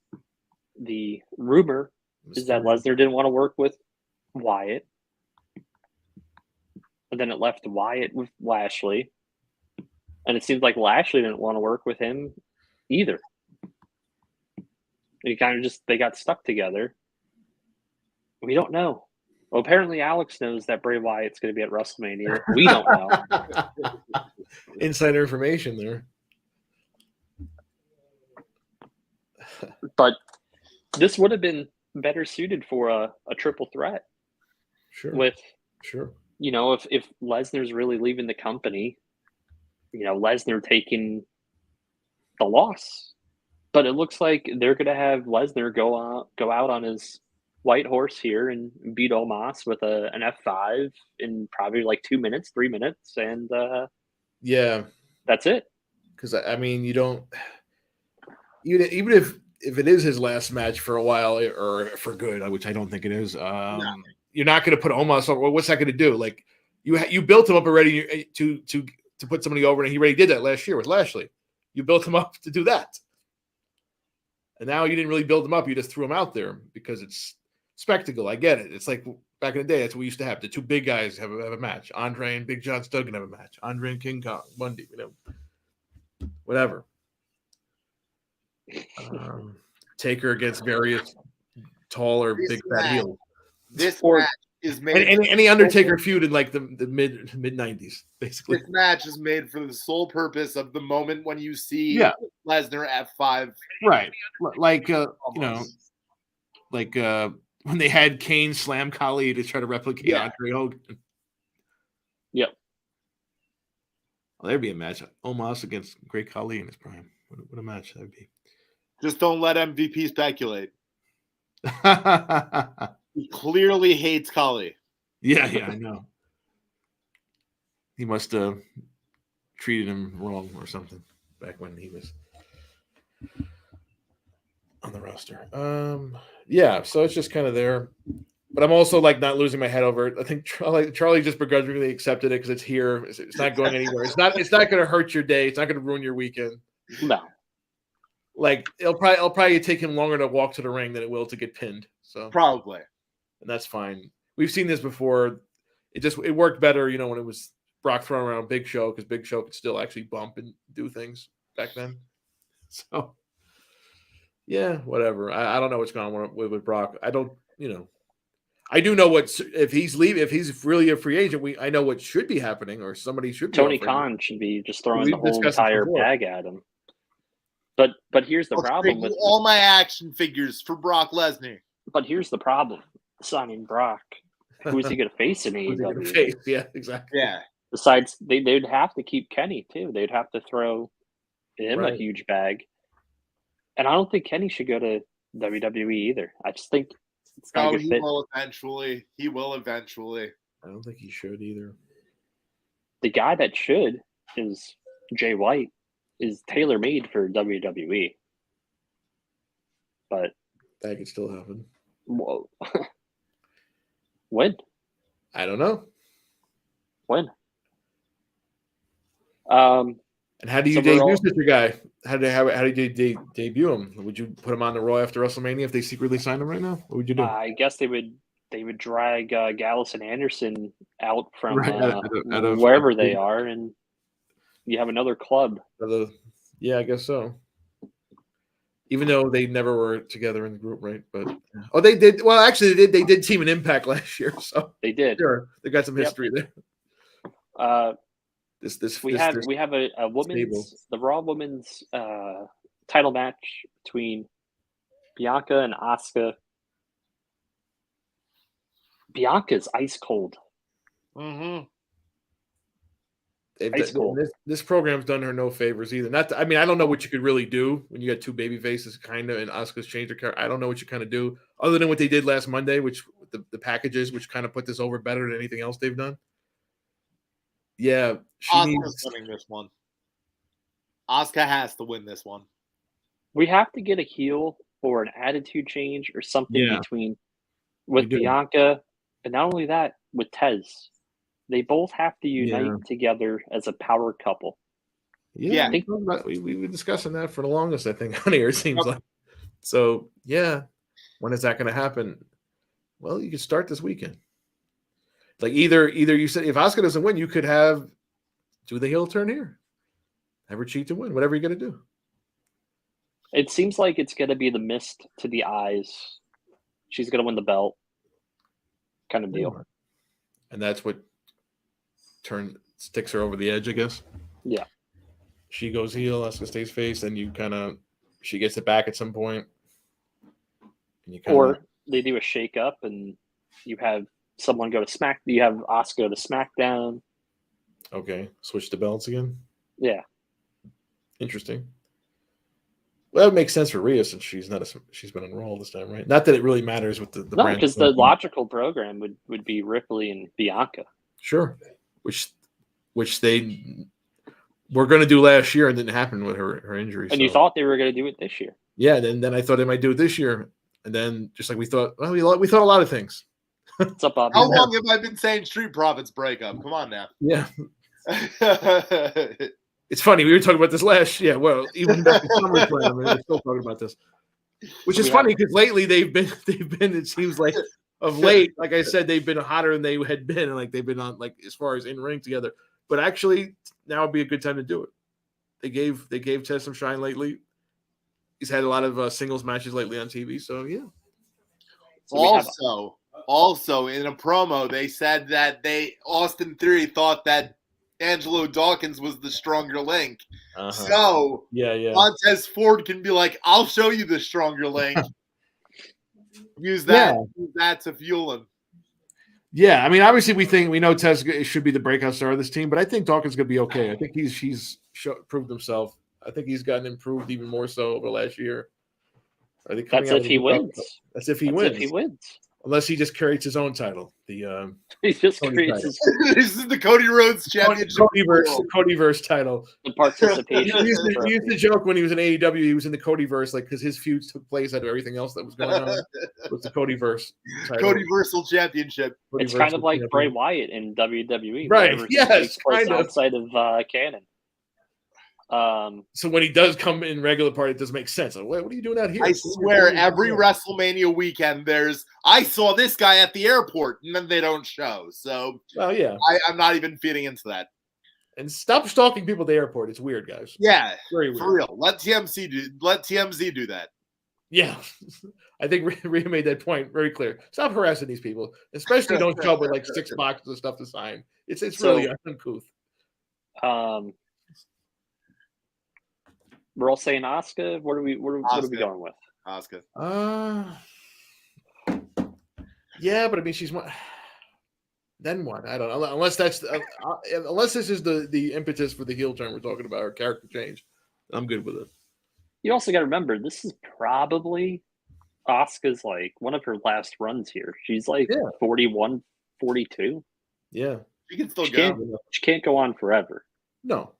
A: the rumor is that Lesnar didn't want to work with Wyatt. And then it left Wyatt with Lashley. And it seems like Lashley didn't want to work with him either. They got stuck together. We don't know. Well, apparently Alex knows that Bray Wyatt's going to be at WrestleMania. We don't know.
B: Insider information there.
A: But this would have been better suited for a triple threat.
B: Sure.
A: If Lesnar's really leaving the company, Lesnar taking the loss. But it looks like they're going to have Lesnar go out on his white horse here and beat Omos with an F5 in probably like 2 minutes, 3 minutes, and that's it.
B: Because I mean, you don't even if if it is his last match for a while or for good, which I don't think it is, you're not going to put Omos over. Well, what's that going to do? Like you built him up already to put somebody over, and he already did that last year with Lashley. You built him up to do that, and now you didn't really build him up. You just threw him out there because it's spectacle. I get it. It's like back in the day, that's what we used to have. The two big guys have a match. Andre and Big John Studd can have a match. Andre and King Kong Monday, whatever. Taker against various taller big fat heels.
C: This match is made.
B: Any Undertaker feud in like the mid '90s, basically.
C: This match is made for the sole purpose of the moment when you see Lesnar at 5.
B: Right, like when they had Kane slam Khali to try to replicate Andre Hogan.
A: Yep.
B: Well, there'd be a match. Omos against Great Khali in his prime. What a match that'd be.
C: Just don't let MVP speculate. He clearly hates Khali.
B: Yeah, I know. He must have treated him wrong or something back when he was on the roster. So it's just kind of there. But I'm also like not losing my head over it. I think Charlie just begrudgingly accepted it because it's here. It's not going anywhere. It's not going to hurt your day. It's not going to ruin your weekend.
A: No.
B: Like it'll probably take him longer to walk to the ring than it will to get pinned. So
C: probably,
B: and that's fine. We've seen this before. It worked better, when it was Brock throwing around Big Show because Big Show could still actually bump and do things back then. So yeah, whatever. I don't know what's going on with Brock. I don't, I do know if he's leaving, if he's really a free agent. I know what should be happening, or somebody should.
A: Tony Khan should be just throwing the whole entire bag at him. But here's the problem with
C: all my action figures for Brock Lesnar.
A: But here's the problem: signing Brock. Who is he going to face in AEW?
B: Yeah, exactly.
C: Yeah.
A: Besides, they'd have to keep Kenny too. They'd have to throw him a huge bag. And I don't think Kenny should go to WWE either. I just think it's not a good fit.
C: Will eventually. He will eventually.
B: I don't think he should either.
A: The guy that should is Jay White. Is tailor-made for WWE. But
B: that could still happen.
A: Whoa. When?
B: I don't know.
A: When?
B: And how do you debut such a guy? How did you debut him? Would you put him on the Raw after WrestleMania if they secretly signed him right now? What would you do?
A: I guess they would drag Gallus and Anderson out from wherever they are, and you have another club.
B: Yeah, I guess so. Even though they never were together in the group, right? But they did. Well, actually, they did team an Impact last year, so
A: they did.
B: Sure, they got some history there.
A: We have a women's the Raw women's title match between Bianca and Asuka. Bianca's ice cold.
C: Mm-hmm.
B: This program's done her no favors either. I don't know what you could really do when you got two baby faces, kind of, and Asuka's changed her character. I don't know what you kind of do other than what they did last Monday, which the packages, which kind of put this over better than anything else they've done. Yeah,
C: Asuka's winning this one. Asuka has to win this one.
A: We have to get a heel or an attitude change or something with Bianca, and not only that, with Tez. They both have to unite together as a power couple.
B: Yeah. I think we were discussing that for the longest, I think, on here, it seems like. So, yeah. When is that going to happen? Well, you could start this weekend. Like either you said if Asuka doesn't win, you could do the heel turn here. Have her cheat to win, whatever you're going to do.
A: It seems like it's going to be the mist to the eyes. She's going to win the belt kind of deal.
B: And that's what sticks her over the edge, I guess.
A: Yeah.
B: She goes heel, Asuka stays face, and she gets it back at some point.
A: Or they do a shake up and you have someone go to you have Asuka to SmackDown.
B: Okay. Switch the belts again?
A: Yeah.
B: Interesting. Well, it makes sense for Rhea since she's been on Raw this time, right? Not that it really matters with the
A: no, because the logical program would be Ripley and Bianca.
B: Sure. Which they were going to do last year and didn't happen with her injury.
A: And you thought they were going to do it this year.
B: Yeah, then I thought they might do it this year, and then just like we thought a lot of things.
A: What's up, Bobby?
C: How long have I been saying Street Profits breakup? Come on now.
B: Yeah. It's funny. We were talking about this well, even back in SummerSlam, we're still talking about this. Which is funny because lately they've been, it seems like of late, like I said, they've been hotter than they had been, and like they've been on like as far as in ring together. But actually, now would be a good time to do it. They gave Tez some shine lately. He's had a lot of singles matches lately on TV, so yeah.
C: Also in a promo, they said that Austin Theory thought that Angelo Dawkins was the stronger link. So Montez Ford can be like, I'll show you the stronger link. Use that to fuel him.
B: Yeah, I mean, obviously we know Tez should be the breakout star of this team, but I think Dawkins going to be okay. I think he's proved himself. I think he's gotten improved even more so over the last year. I think
A: that's if he wins.
B: That's if he wins. Unless he just creates his own title. He
A: just creates his.
C: This is the Cody Rhodes Championship.
B: Codyverse title.
A: The participation.
B: He used to joke when he was in AEW, he was in the Codyverse, like because his feuds took place out of everything else that was going on. It was the Codyverse title.
C: Codyversal Championship.
A: It's kind of like Bray Wyatt in WWE.
B: Right. Yes.
A: Kind of outside of canon.
B: So when he does come in regular part, it does make sense. Like, what are you doing out here?
C: I swear, every WrestleMania weekend, I saw this guy at the airport, and then they don't show. So, I'm not even feeding into that.
B: And stop stalking people at the airport. It's weird, guys.
C: Yeah,
B: very weird.
C: For real. Let TMZ do that.
B: Yeah, I think Rhea made that point very clear. Stop harassing these people, especially don't show up with like 6 boxes of stuff to sign. It's really uncouth.
A: We're all saying Asuka. What are we going with?
C: Asuka.
B: Yeah, but I mean, she's one. Then what? I don't know. Unless that's unless this is the impetus for the heel turn we're talking about, or character change, I'm good with it.
A: You also got to remember, this is probably Asuka's like one of her last runs here. She's like 41, 42.
B: Yeah,
C: she can still go.
A: She can't go on forever.
B: No.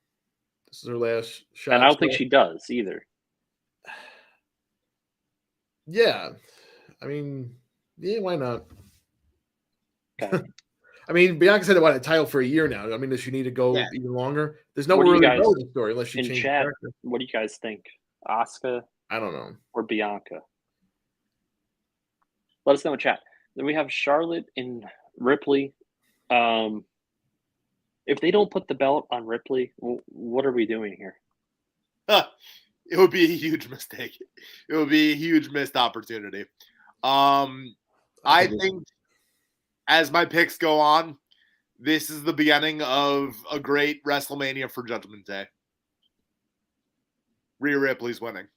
B: This is her last shot.
A: And I don't think she does either.
B: Yeah. I mean, why not?
A: Okay.
B: I mean, Bianca said about a title for a year now. I mean, does she need to go even longer? There's nowhere really to go in the story unless she changes character.
A: What do you guys think? Asuka?
B: I don't know.
A: Or Bianca? Let us know in chat. Then we have Charlotte and Ripley. If they don't put the belt on Ripley, what are we doing here?
C: It would be a huge mistake. It would be a huge missed opportunity. I think as my picks go on, this is the beginning of a great WrestleMania for Judgment Day. Rhea Ripley's winning.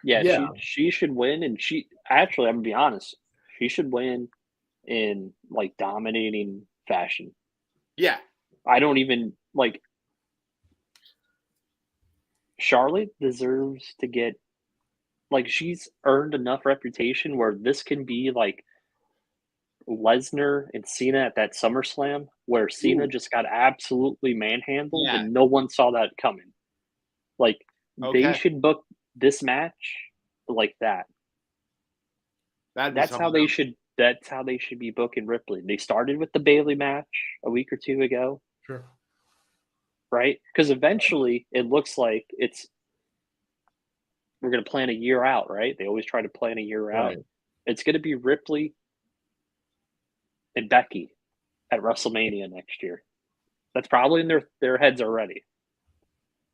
A: Yeah. She should win, and I'm gonna be honest, she should win in like dominating fashion.
C: Yeah.
A: I don't even like Charlotte deserves to get like she's earned enough reputation where this can be like Lesnar and Cena at that SummerSlam where Cena just got absolutely manhandled and no one saw that coming. Like they should book this match like that. That's how they should be booking Ripley. They started with the Bayley match a week or two ago.
B: Sure.
A: Right? Because eventually it looks like we're going to plan a year out, right? They always try to plan a year out. It's going to be Ripley and Becky at WrestleMania next year. That's probably in their heads already.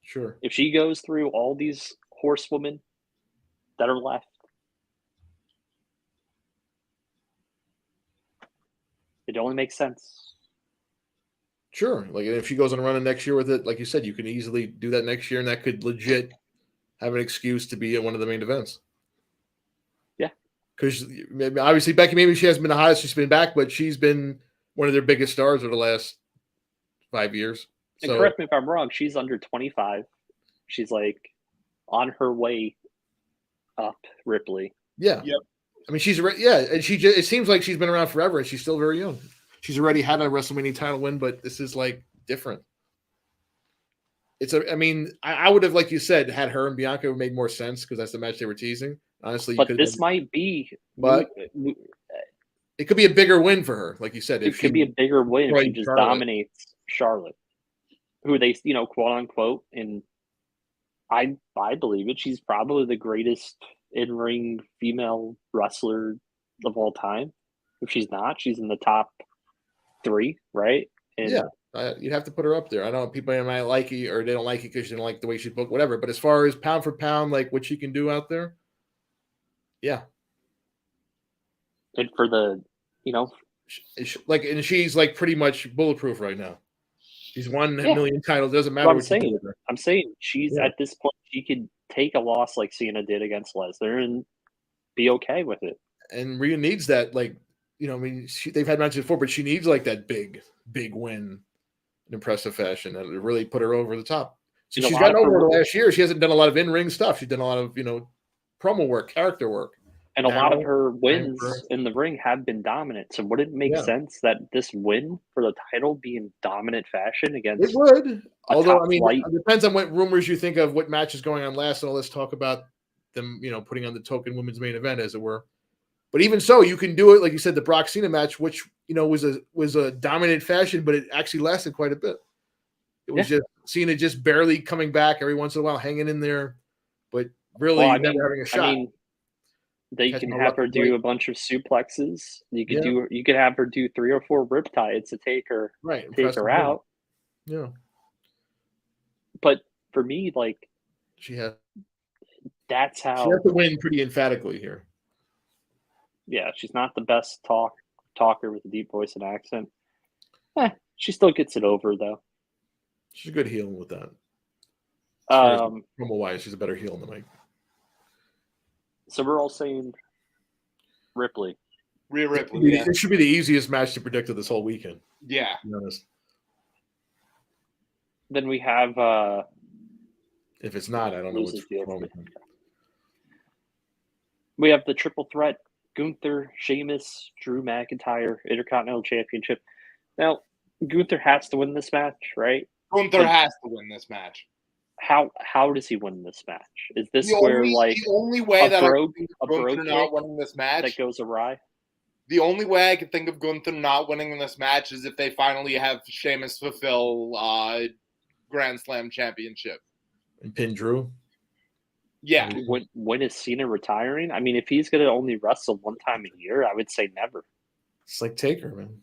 B: Sure.
A: If she goes through all these horsewomen that are left, it only makes sense.
B: Sure. Like if she goes on a run next year with it, like you said, you can easily do that next year, and that could legit have an excuse to be at one of the main events.
A: Yeah.
B: Because obviously Becky, maybe she hasn't been the hottest she's been back, but she's been one of their biggest stars over the last 5 years.
A: And correct me if I'm wrong, she's under 25. She's like on her way up, Ripley.
B: Yeah.
C: Yep.
B: I mean, and it seems like she's been around forever, and she's still very young. She's already had a WrestleMania title win, but this is like different. I mean, I would have, like you said, had her and Bianca made more sense because that's the match they were teasing. Honestly,
A: but this might be.
B: But it could be a bigger win for her, like you said.
A: It could be a bigger win if she just dominates Charlotte, who they, quote unquote, and I believe it. She's probably the greatest in-ring female wrestler of all time. If she's not, she's in the top 3, right?
B: And yeah, you'd have to put her up there. I know people might like it or they don't like it because they don't like the way she booked, whatever. But as far as pound for pound, like what she can do out there, yeah.
A: And for the,
B: and she's like pretty much bulletproof right now. She's won a million titles. Doesn't matter what
A: you do with her. I'm saying she's at this point, she could take a loss like Cena did against Lesnar and be okay with it.
B: And Rhea needs that, like, I mean, they've had matches before, but she needs like that big win in impressive fashion that really put her over the top. So she's gotten over the last year. She hasn't done a lot of in-ring stuff. She's done a lot of, promo work, character work.
A: And a lot of her wins in the ring have been dominant. So would it make sense that this win for the title be in dominant fashion against?
B: It would. Although, I mean, it depends on what rumors you think of, what match is going on last. And let's talk about them, putting on the token women's main event, as it were. But even so, you can do it, like you said, the Brock Cena match, which, was a dominant fashion, but it actually lasted quite a bit. It was just Cena just barely coming back every once in a while, hanging in there, but really never having a shot. I mean,
A: they can have her do a bunch of suplexes. You could you could have her do 3 or 4 riptides to take her out.
B: Yeah.
A: But for me, like, that's how
B: she has to win pretty emphatically here.
A: Yeah, she's not the best talker with a deep voice and accent. She still gets it over though.
B: She's a good heel with that. Promo-wise, she's a better heel than Mike.
A: So we're all saying Ripley.
C: Rhea Ripley.
B: It should be the easiest match to predict of this whole weekend.
C: Yeah.
B: To be honest.
A: Then we have.
B: If it's not, I don't know what's wrong with him.
A: We have the triple threat: Gunther, Sheamus, Drew McIntyre, Intercontinental Championship. Now, Gunther has to win this match, right?
C: Gunther has to win this match.
A: How does he win this match? Is this the
C: only way that I can think of Gunther not winning this match
A: that goes awry?
C: The only way I can think of Gunther not winning this match is if they finally have Sheamus fulfill Grand Slam championship
B: and pin Drew.
C: Yeah.
A: When is Cena retiring? I mean, if he's going to only wrestle one time a year, I would say never.
B: It's like Taker, man.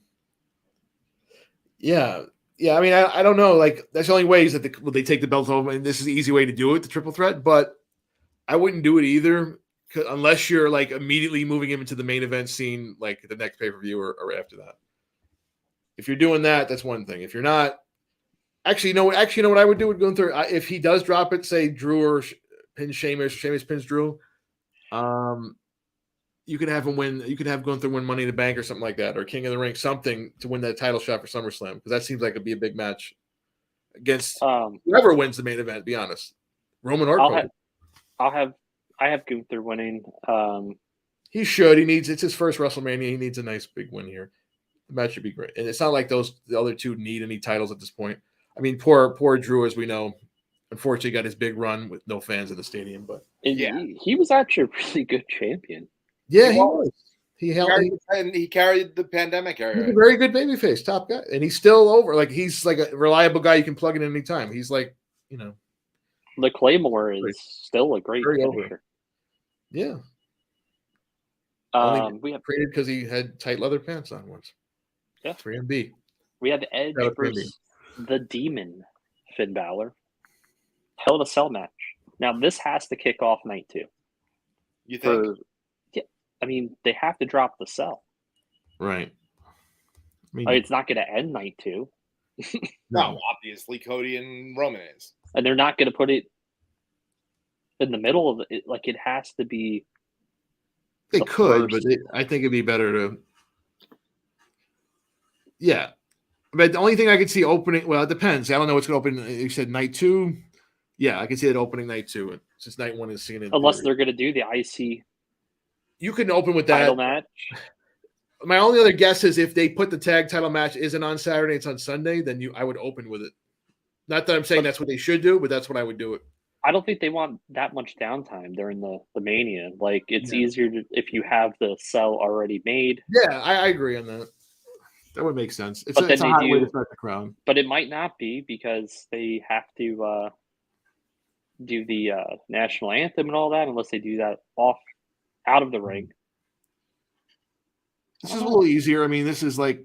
B: Yeah. Yeah, I mean, I don't know. Like, that's the only way is that they take the belt home, and this is the easy way to do it, the triple threat. But I wouldn't do it either, unless you're like immediately moving him into the main event scene, like the next pay-per-view or after that. If you're doing that, that's one thing. If you're not, you know what I would do with Gunther? If he does drop it, say Drew or pins Sheamus, Sheamus pins Drew, you can have him win. You can have Gunther win Money in the Bank or something like that, or King of the Ring, something to win that title shot for SummerSlam, because that seems like it'd be a big match against whoever wins the main event. To be honest, Roman or Cody.
A: I have Gunther winning.
B: He should. It's his first WrestleMania. He needs a nice big win here. The match should be great, and it's not like the other two need any titles at this point. I mean, poor Drew, as we know, unfortunately got his big run with no fans in the stadium, but
A: he was actually a really good champion.
B: Yeah, he was.
C: He carried the pandemic era.
B: He's a very good babyface, top guy, and he's still over. Like, he's like a reliable guy you can plug in any time. He's like,
A: the Claymore is still a great finisher.
B: Yeah.
A: We have
B: created because he had tight leather pants on once.
A: Yeah.
B: 3MB.
A: We have Edge versus the Demon, Finn Balor. Hell of a Cell match. Now this has to kick off night 2.
C: You think?
A: I mean, they have to drop the cell.
B: Right.
A: I mean, it's not going to end night 2.
C: No, obviously Cody and Roman is.
A: And they're not going to put it in the middle of it. Like, it has to be.
B: They could, but I think it'd be better to. Yeah. But the only thing I could see opening, well, it depends. I don't know what's going to open. You said night 2. Yeah, I can see it opening night 2. Since night 1 is seen in.
A: Unless they're going to do the IC.
B: You can open with that
A: title match.
B: My only other guess is if they put the tag title match isn't on Saturday, it's on Sunday, then I would open with it. Not that I'm saying that's what they should do, but that's what I would do it.
A: I don't think they want that much downtime during the Mania. Like, it's easier if you have the cell already made.
B: Yeah, I agree on that. That would make sense. It's a hot way to start the crowd.
A: But it might not be because they have to do the national anthem and all that unless they do that out of the ring.
B: This is a little easier. I mean, this is like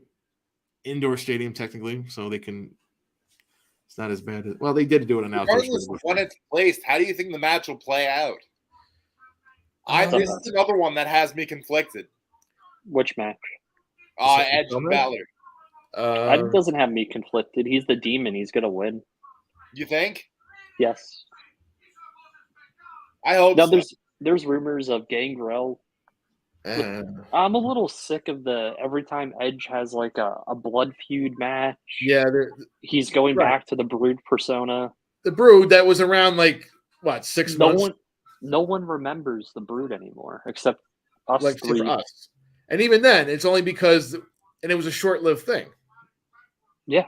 B: indoor stadium technically, so they can. It's not as bad. Well, they did do it on outdoor.
C: Regardless of when it's placed, how do you think the match will play out? This is another one that has me conflicted.
A: Which match?
C: Edge and Balor.
A: That doesn't have me conflicted. He's the demon. He's gonna win.
C: You think?
A: Yes.
C: I hope.
A: Now there's rumors of Gangrel. I'm a little sick of every time Edge has like a blood feud match.
B: Yeah,
A: he's going back to the Brood persona.
B: The Brood that was around like what 6 months.
A: No one remembers the Brood anymore except us
B: like
A: three.
B: For us. And even then, it's only because, and it was a short-lived thing.
A: Yeah,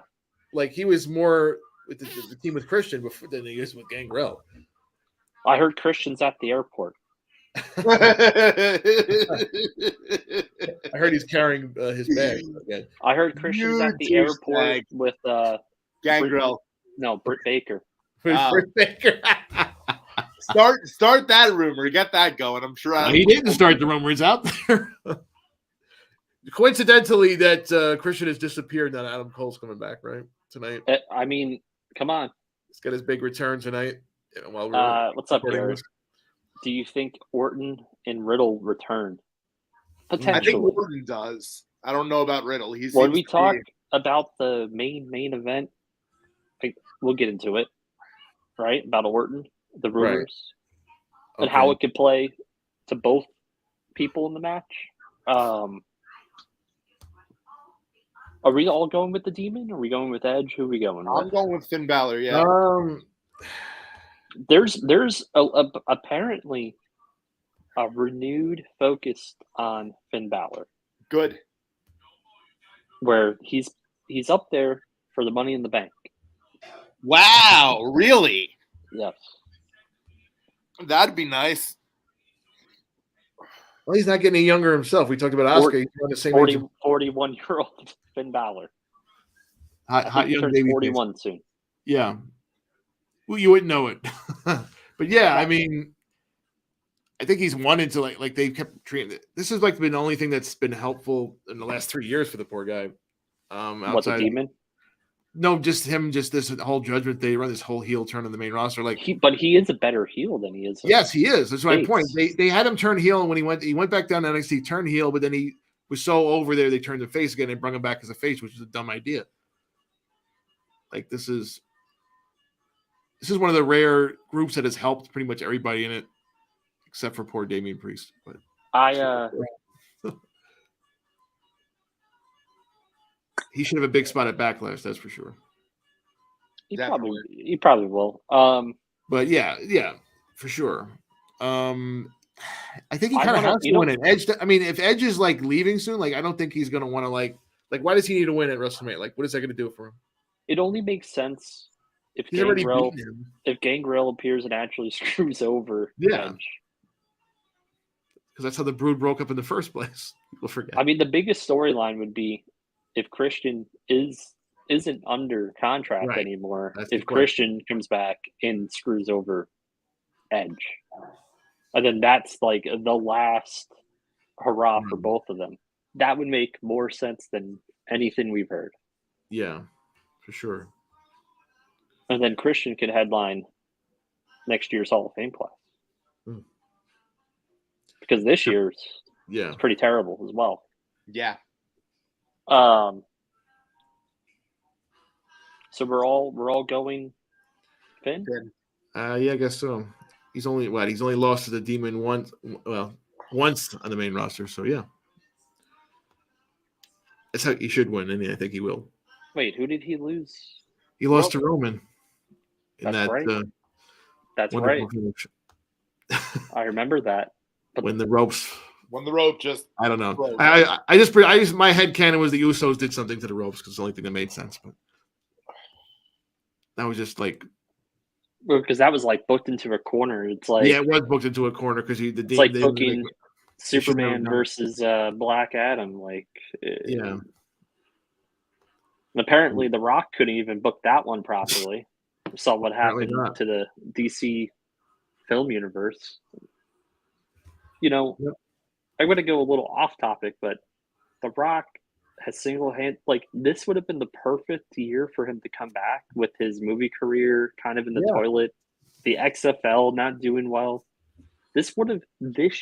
B: like he was more with the team with Christian before than he is with Gangrel.
A: I heard Christian's at the airport.
B: I heard he's carrying his bag. Again.
A: I heard Christian's at the airport with
C: Gangrel.
A: Britt Baker.
B: Britt Baker.
C: Start that rumor. Get that going. I'm sure.
B: He didn't start the rumor. It's out there. Coincidentally, that Christian has disappeared. Now Adam Cole's coming back right tonight.
A: I mean, come on.
B: He's got his big return tonight. While
A: what's up, Gary? Do you think Orton and Riddle return? Potentially.
C: I think Orton does. I don't know about Riddle.
A: When we talk about the main event, we'll get into it, right? About Orton, the rumors, and how it could play to both people in the match. Are we all going with the Demon? Are we going with Edge? Who are we going with?
C: I'm going with Finn Balor, yeah.
A: There's apparently a renewed focus on Finn Balor.
C: Good.
A: Where he's up there for the Money in the Bank.
C: Wow, really?
A: Yes.
C: That'd be nice.
B: Well, he's not getting any younger himself. We talked about Asuka. He's on the same
A: 41-year-old Finn Balor.
B: Hot young baby.
A: 41 soon.
B: Yeah. Well, you wouldn't know it. But yeah, I mean, I think he's wanted to like they kept treating it. This has been the only thing that's been helpful in the last 3 years for the poor guy.
A: What's a Demon?
B: No, just him. Just this whole Judgment Day run, this whole heel turn on the main roster.
A: But he is a better heel than he is.
B: Yes, he is. That's my point. They had him turn heel, and when he went back down to NXT, turned heel, but then he was so over there, they turned him face again and brought him back as a face, which is a dumb idea. Like this is one of the rare groups that has helped pretty much everybody in it, except for poor Damian Priest. But he should have a big spot at Backlash, that's for sure.
A: He probably will.
B: But yeah, for sure. I think he kind of has to win it. Edge. I mean, if Edge is like leaving soon, like I don't think he's going to want to like why does he need to win at WrestleMania? Like, what is that going to do for him?
A: It only makes sense if Gangrel appears and actually screws over Edge.
B: Because that's how the Brood broke up in the first place. People forget.
A: I mean, the biggest storyline would be if Christian isn't under contract anymore. If Christian comes back and screws over Edge, and then that's like the last hurrah for both of them. That would make more sense than anything we've heard.
B: Yeah, for sure.
A: And then Christian could headline next year's Hall of Fame class. Because this year's is pretty terrible as well.
C: Yeah.
A: So we're all going Finn?
B: Yeah, I guess so. He's only lost to the Demon once on the main roster, so yeah. That's how he should win, and I think he will.
A: Wait, who did he lose?
B: He lost to Roman.
A: That's right. That's right. I remember that.
B: But when the rope
C: just
B: I don't know. I just my head canon was the Usos did something to the ropes because it's the only thing that made sense. But That was just like,
A: because that was like booked into a corner. It's like,
B: yeah, it was booked into a corner because
A: it's like booking Superman versus Black Adam. Like,
B: yeah.
A: And apparently, The Rock couldn't even book that one properly. We saw what happened to the DC film universe. You know,
B: yep.
A: I'm going to go a little off topic, but The Rock has this would have been the perfect year for him to come back with his movie career kind of in the toilet, the XFL not doing well. This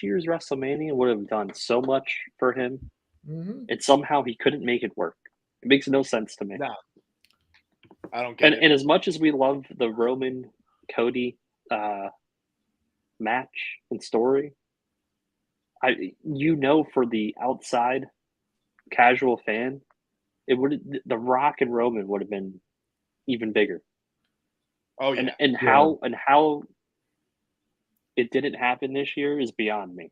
A: year's WrestleMania would have done so much for him, and somehow he couldn't make it work. It makes no sense to me.
C: No, I don't get it.
A: And as much as we love the Roman Cody match and story, for the outside casual fan, the Rock and Roman would have been even bigger.
C: Oh yeah,
A: and how it didn't happen this year is beyond me.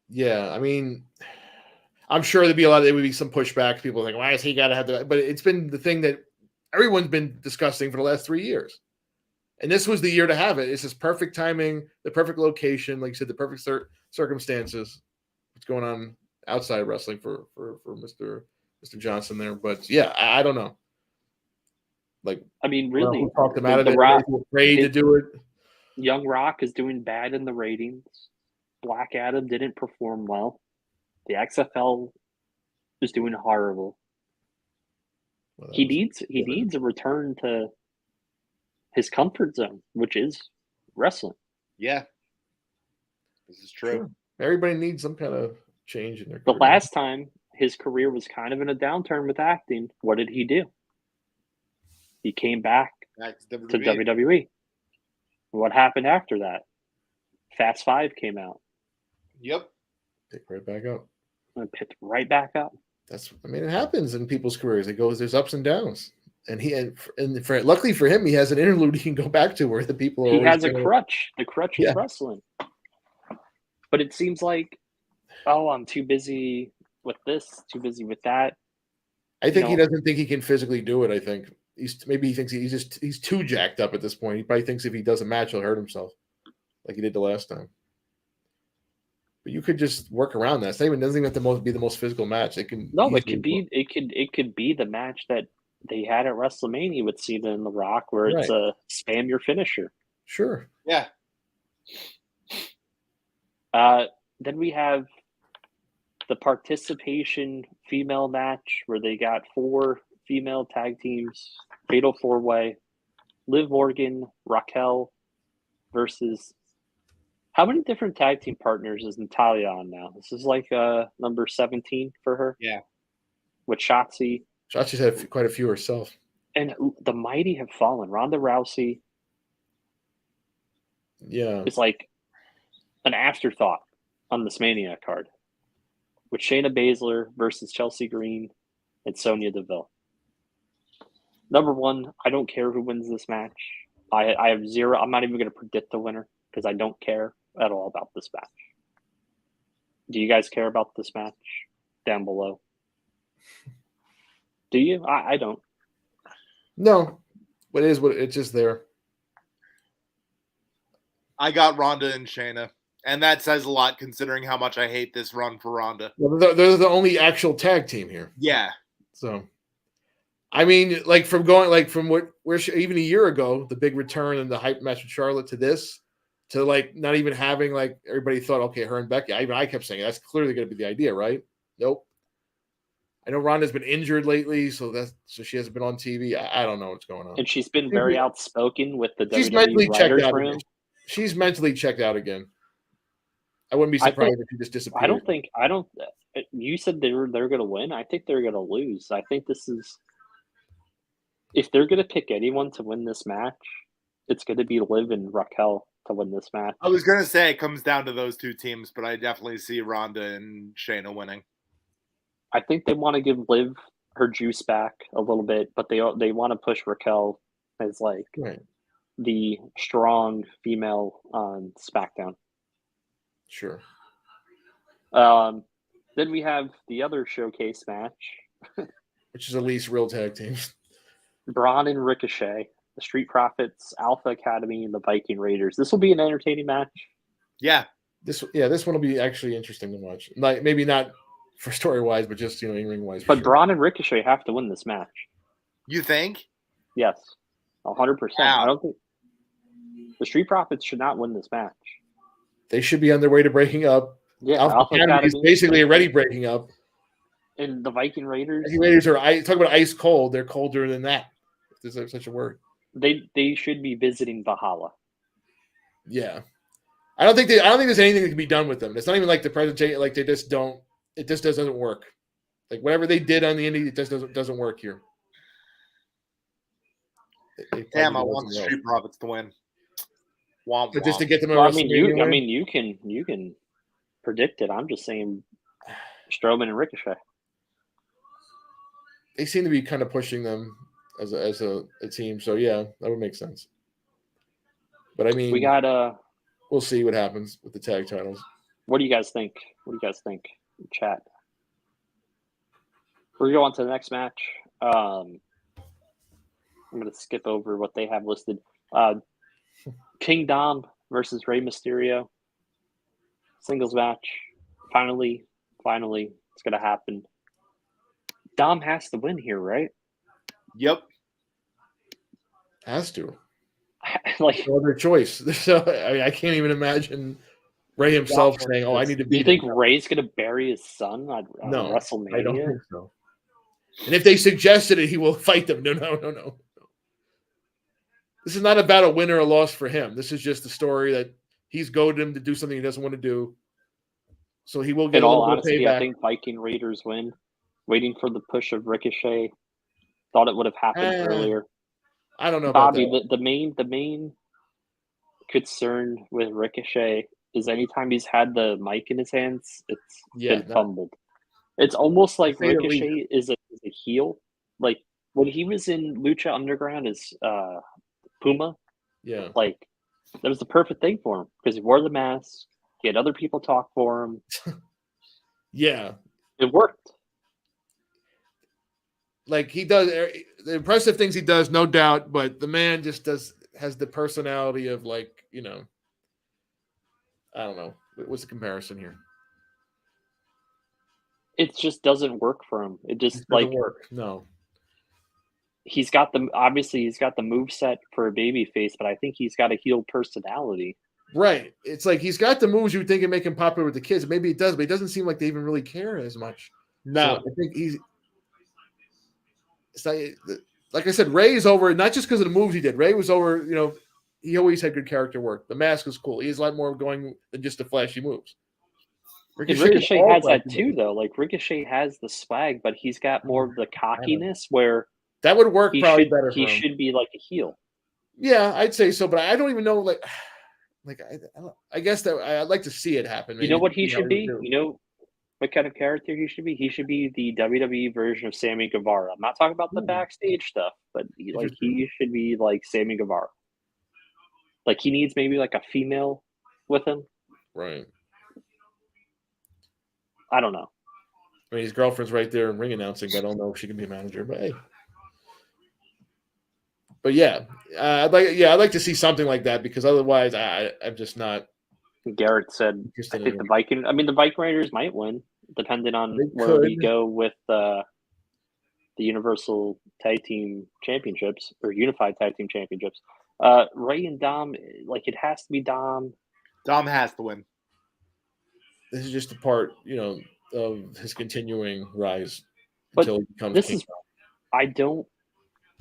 B: Yeah, I mean, I'm sure there would be some pushback. People think, why has he got to have that? But it's been the thing that everyone's been discussing for the last 3 years. And this was the year to have it. It's just perfect timing, the perfect location, like you said, the perfect circumstances. What's going on outside of wrestling for Mr. Johnson there? But yeah, I don't know. Like,
A: I mean, really,
B: who talked him out of it? Rock, afraid to do it.
A: Young Rock is doing bad in the ratings. Black Adam didn't perform well. The XFL is doing horrible. Well, he needs a return to his comfort zone, which is wrestling.
C: Yeah, this is true. Sure.
B: Everybody needs some kind of change in their
A: career. The last time his career was kind of in a downturn with acting, what did he do? He came back to WWE. What happened after that? Fast 5 came out.
C: Yep.
B: Pick right back up.
A: And picked right back up.
B: It happens in people's careers. There's ups and downs. And luckily for him, he has an interlude he can go back to where the people are.
A: He has a crutch. The crutch is wrestling. But it seems like, I'm too busy with this, too busy with that.
B: I think he doesn't think he can physically do it. I think he thinks he's too jacked up at this point. He probably thinks if he does a match, he'll hurt himself, like he did the last time. But you could just work around that. It doesn't even have to be the most physical match. It can.
A: No, it could be. It could be the match that they had at WrestleMania with Cena and The Rock, where it's a spam your finisher.
B: Sure.
C: Yeah.
A: Then we have the participation female match where they got 4 female tag teams, fatal 4-way, Liv Morgan, Raquel versus. How many different tag team partners is Natalya on now? This is like number 17 for her.
C: Yeah.
A: With Shotzi.
B: Shotzi's had quite a few herself.
A: And the mighty have fallen. Ronda Rousey.
B: Yeah.
A: It's like an afterthought on this Mania card. With Shayna Baszler versus Chelsea Green and Sonya Deville. Number 1, I don't care who wins this match. I have 0. I'm not even going to predict the winner because I don't care at all about this match. Do you guys care about this match? Down below. Do you? I don't.
B: No, but it's just there.
C: I got Ronda and Shayna, and that says a lot considering how much I hate this run for Ronda.
B: Well, they're the only actual tag team here.
C: Yeah.
B: So, I mean, where even a year ago, the big return and the hype match with Charlotte to this, to like not even having like everybody thought, okay, her and Becky. I kept saying that's clearly going to be the idea, right? Nope. I know Ronda's been injured lately, so she hasn't been on TV. I don't know what's going on.
A: And she's been very outspoken with the
B: she's
A: WWE
B: mentally checked out
A: room.
B: Again. She's mentally checked out again. I wouldn't be surprised if she just disappeared.
A: I don't. You said they're going to win. I think they're going to lose. I think this is. If they're going to pick anyone to win this match, it's going to be Liv and Raquel to win this match.
C: I was going to say it comes down to those 2 teams, but I definitely see Ronda and Shayna winning.
A: I think they want to give Liv her juice back a little bit, but they want to push Raquel as like the strong female on SmackDown.
B: Sure.
A: Then we have the other showcase match,
B: which is at least real tag teams.
A: Braun and Ricochet, the Street Profits, Alpha Academy, and the Viking Raiders. This will be an entertaining match.
C: Yeah.
B: This one will be actually interesting to watch. Like maybe not for story wise, but just in ring wise.
A: But sure. Braun and Ricochet have to win this match.
C: You think?
A: Yes, 100%. I don't think the Street Profits should not win this match.
B: They should be on their way to breaking up.
A: Yeah,
B: Alpha Academy is basically already breaking up.
A: And the Viking Raiders.
B: Viking Raiders are talk about ice cold. They're colder than that. If there's such a word.
A: They should be visiting Valhalla.
B: Yeah. I don't think there's anything that can be done with them. It's not even like the presentation. Like they just don't. It just doesn't work. Like whatever they did on the indie, it just doesn't work here.
C: Damn, I want the Street Profits to win.
B: Womp, but just to get them.
A: Well, I mean, you can predict it. I'm just saying, Strowman and Ricochet.
B: They seem to be kind of pushing them as a team. So yeah, that would make sense. But I mean, we'll see what happens with the tag titles.
A: What do you guys think? Chat. We're going to go on to the next match. I'm going to skip over what they have listed. King Dom versus Rey Mysterio. Singles match. Finally, it's going to happen. Dom has to win here, right?
C: Yep.
B: Has to.
A: Like
B: no other choice. So I can't even imagine Rey himself saying, "Oh, I need to be."
A: You think Rey's going to bury his son on WrestleMania?
B: I don't think so. And if they suggested it, he will fight them. No. This is not about a win or a loss for him. This is just the story that he's goaded him to do something he doesn't want to do. So he will get
A: in
B: a
A: all
B: little
A: honesty,
B: bit of payback.
A: I think Viking Raiders win. Waiting for the push of Ricochet. Thought it would have happened earlier.
B: I don't know
A: Bobby,
B: about that.
A: The main concern with Ricochet is anytime he's had the mic in his hands, it's been fumbled. It's almost like Ricochet is a heel. Like when he was in Lucha Underground as Puma, like that was the perfect thing for him because he wore the mask. He had other people talk for him.
B: Yeah,
A: it worked.
B: Like he does the impressive things he does, no doubt, but the man just has the personality of like, I don't know. What's the comparison here?
A: It just doesn't work for him. It just
B: doesn't work. No.
A: He's got the moveset for a baby face, but I think he's got a heel personality.
B: Right. It's like he's got the moves you would think would make him popular with the kids. Maybe it does, but it doesn't seem like they even really care as much.
C: No.
B: So I think it's like I said, Ray's over, not just because of the moves he did. Ray was over, he always had good character work. The mask is cool. He's a lot more going than just the flashy moves.
A: Ricochet has that too, though. Like Ricochet has the swag, but he's got more of the cockiness where
B: that would work probably better for him.
A: He should be like a heel.
B: Yeah, I'd say so, but I don't even know. I guess that I'd like to see it happen.
A: Maybe. You know what he should be? You know what kind of character he should be? He should be the WWE version of Sammy Guevara. I'm not talking about the backstage stuff, but he should be like Sammy Guevara. Like he needs maybe like a female with him.
B: Right.
A: I don't know.
B: I mean, his girlfriend's right there in ring announcing. But I don't know if she can be a manager, but hey. But yeah, I'd like to see something like that because otherwise, I'm just not.
A: Garrett said, "I think the Viking Raiders might win, depending on where we go with the Universal Tag Team Championships or Unified Tag Team Championships." Ray and Dom, like it has to be Dom.
C: Dom has to win.
B: This is just a part, of his continuing rise
A: until he becomes king.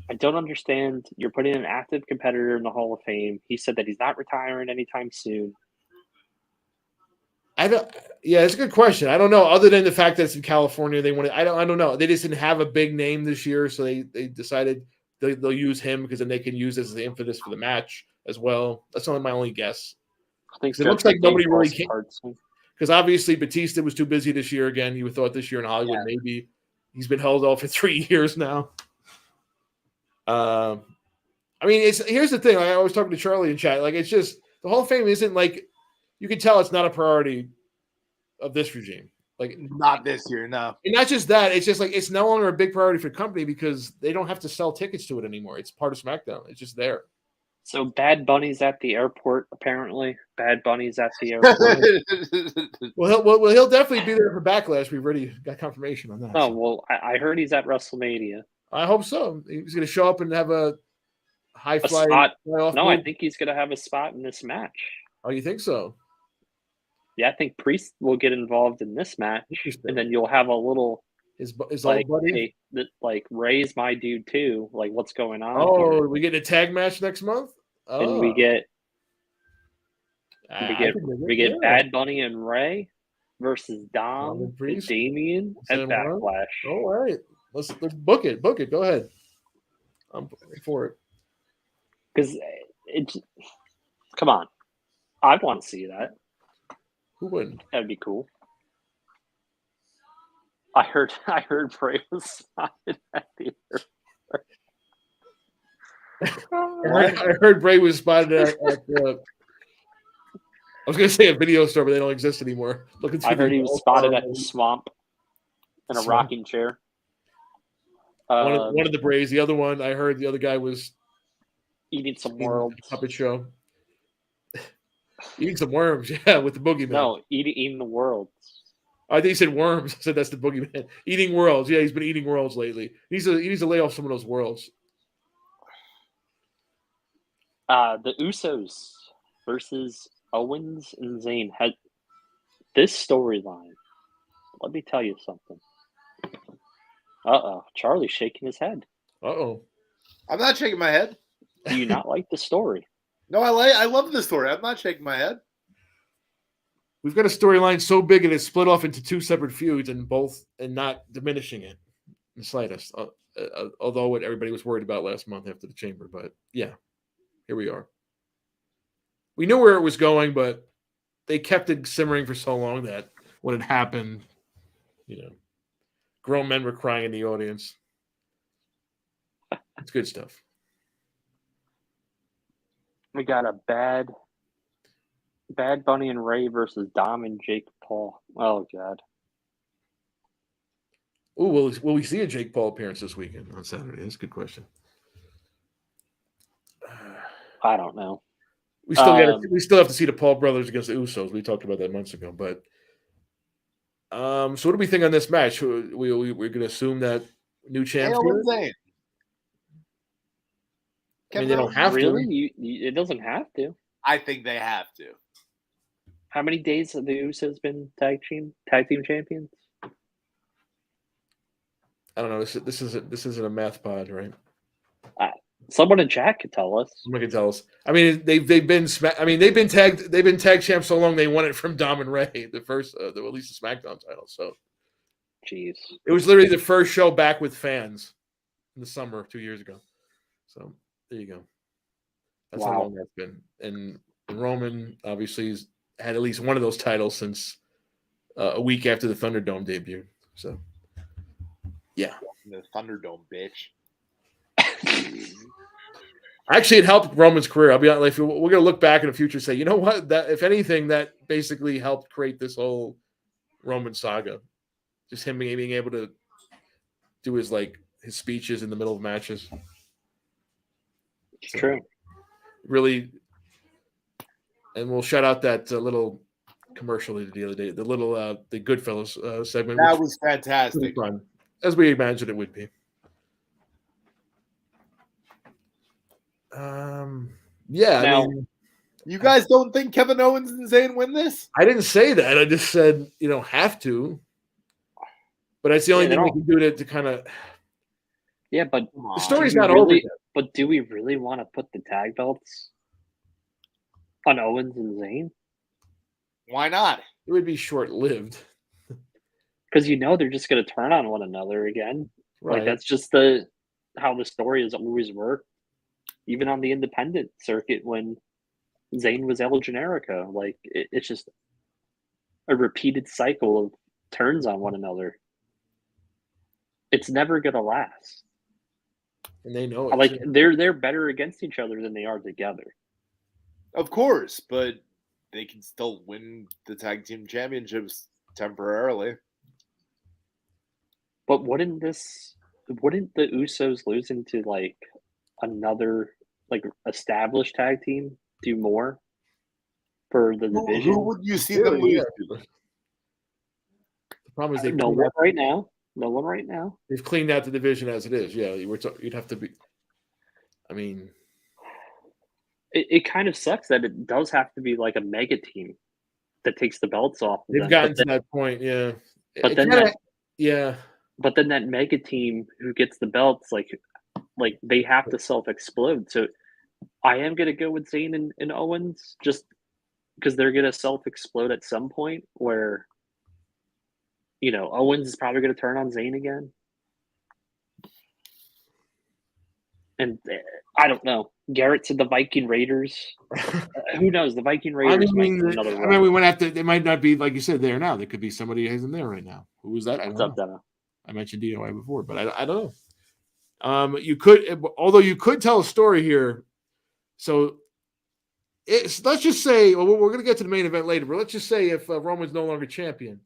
A: I don't understand. You're putting an active competitor in the Hall of Fame. He said that he's not retiring anytime soon.
B: Yeah, it's a good question. I don't know. Other than the fact that it's in California, they wanted. I don't know. They just didn't have a big name this year, so they decided they'll use him because then they can use this as the impetus for the match as well. That's only my only guess.
A: I think
B: it looks like nobody really can. Because obviously Batista was too busy this year again. You would thought this year in Hollywood maybe he's been held off for 3 years now. I mean, here's the thing. I was talking to Charlie in chat. Like, it's just the Hall of Fame isn't like you can tell it's not a priority of this regime. Like
C: not this year, no.
B: And not just that, it's just like it's no longer a big priority for the company because they don't have to sell tickets to it anymore. It's part of SmackDown. It's just there.
A: So Bad Bunny's at the airport, apparently. Bad Bunny's at the airport.
B: well, he'll definitely be there for Backlash. We've already got confirmation on that.
A: Oh, well, I heard he's at WrestleMania.
B: I hope so. He's going to show up and have a high fly
A: spot. No, move. I think he's going to have a spot in this match.
B: Oh, you think so?
A: Yeah, I think Priest will get involved in this match, and then you'll have a little
B: his
A: like,
B: old buddy,
A: hey, like Ray's my dude too. Like, what's going on?
B: Oh, here? We get a tag match next month,
A: and we get Bad Bunny and Ray versus Dom and Damian at Backlash.
B: All right, let's book it. Book it. Go ahead. I'm for it.
A: Because it's come on, I want to see that.
B: Who wouldn't?
A: That'd be cool. I heard Bray was spotted at the
B: airport. I heard Bray was spotted at I was going to say a video store, but they don't exist anymore.
A: I heard he was spotted at the swamp in a rocking chair.
B: One of the Brays. The other one, I heard the other guy was
A: eating some worms.
B: Puppet show. Eating some worms, yeah, with the boogeyman.
A: No, eating the worlds.
B: I think he said worms. I said that's the boogeyman. Eating worlds. Yeah, he's been eating worlds lately. He needs to lay off some of those worlds.
A: The Usos versus Owens and Zayn had this storyline. Let me tell you something. Charlie's shaking his head.
C: I'm not shaking my head.
A: Do you not like the story?
C: No, I love the story. I'm not shaking my head.
B: We've got a storyline so big and it's split off into two separate feuds and not diminishing it in the slightest. Although what everybody was worried about last month after the Chamber, but yeah, here we are. We knew where it was going, but they kept it simmering for so long that when it happened, grown men were crying in the audience. It's good stuff.
A: We got a Bad Bunny and Ray versus Dom and Jake Paul. Oh, God.
B: Oh, will we see a Jake Paul appearance this weekend on Saturday? That's a good question.
A: I don't know.
B: We still have to see the Paul brothers against the Usos. We talked about that months ago, but so what do we think on this match? We're going to assume that new champ. I mean, they don't have
A: to. Really? It doesn't have to.
C: I think they have to.
A: How many days have the Usos been tag team champions?
B: I don't know. This isn't a math pod, right?
A: Someone in chat could tell us.
B: Someone can tell us. I mean, they've been tag champs so long they won it from Dom and Ray, the first, at least the SmackDown title. So,
A: jeez,
B: it was literally the first show back with fans in the summer of 2 years ago. So there you go. That's how long that's been. And Roman obviously has had at least one of those titles since a week after the Thunderdome debut. So, yeah,
C: the Thunderdome, bitch.
B: Actually, it helped Roman's career. I'll be honest. We're going to look back in the future and say, you know what? That if anything, that basically helped create this whole Roman saga. Just him being able to do his speeches in the middle of matches.
A: It's true.
B: Really, and we'll shout out that little commercial the other day. The little the Goodfellas segment.
C: That was fantastic.
B: Fun, as we imagined it would be. Yeah.
A: Now,
B: I mean,
C: you guys don't think Kevin Owens and Zayn win this?
B: I didn't say that. I just said have to. But that's the only thing we can do to kind of.
A: Yeah, but
B: the story's not over yet.
A: But do we really want to put the tag belts on Owens and Zayn?
C: Why not?
B: It would be short-lived.
A: Because they're just going to turn on one another again.
B: Right.
A: That's just how the story has always worked. Even on the independent circuit when Zayn was El Generico. It's just a repeated cycle of turns on one another. It's never going to last.
B: And they know it.
A: They're better against each other than they are together.
C: Of course, but they can still win the tag team championships temporarily.
A: But wouldn't the Usos losing to like another like established tag team do more for the division?
C: Who would you see them lose to?
B: The problem is
A: no one right now. No one right now.
B: They've cleaned out the division as it is. Yeah, you'd have to be. I mean,
A: it kind of sucks that it does have to be like a mega team that takes the belts off.
B: They've gotten to that point, yeah.
A: But then But then that mega team who gets the belts, like they have to self-explode. So I am gonna go with Zayn and Owens just because they're gonna self-explode at some point where Owens is probably gonna turn on Zayn again. And I don't know. Garrett said the Viking Raiders. Who knows? The Viking Raiders might get another run.
B: I mean, we went after. They might not be like you said there now. There could be somebody who's in there right now. Who was that? I don't know. I mentioned DOI before, but I don't know. You could, although you could tell a story here. So let's just say, well, we're going to get to the main event later, but let's just say if Roman's no longer champion,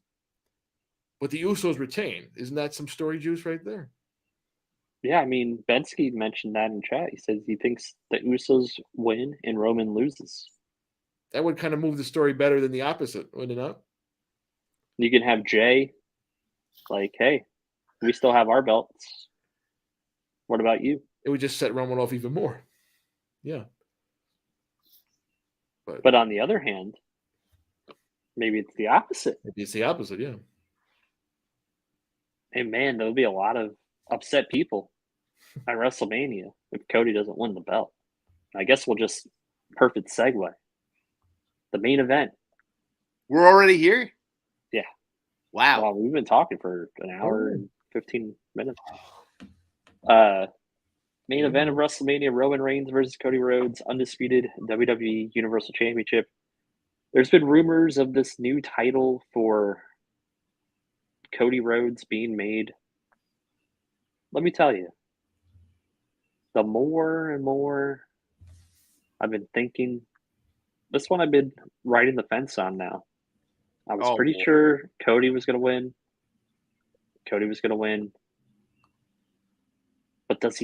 B: but the Usos retain, isn't that some story juice right there?
A: Yeah, I mean, Bensky mentioned that in chat. He says he thinks the Usos win and Roman loses.
B: That would kind of move the story better than the opposite, wouldn't it not?
A: You can have Jay, like, hey, we still have our belts. What about you?
B: It would just set Roman off even more. Yeah.
A: But on the other hand, maybe it's the opposite.
B: Maybe it's the opposite, yeah.
A: Hey, man, there'll be a lot of upset people at WrestleMania if Cody doesn't win the belt. I guess we'll just perfect segue. The main event.
C: We're already here?
A: Yeah.
C: Wow.
A: Well, we've been talking for an hour and 15 minutes. Main event of WrestleMania, Roman Reigns versus Cody Rhodes, undisputed WWE Universal Championship. There's been rumors of this new title for Cody Rhodes being made. Let me tell you, the more and more I've been thinking, this one I've been riding the fence on now. I was pretty sure Cody was going to win. But does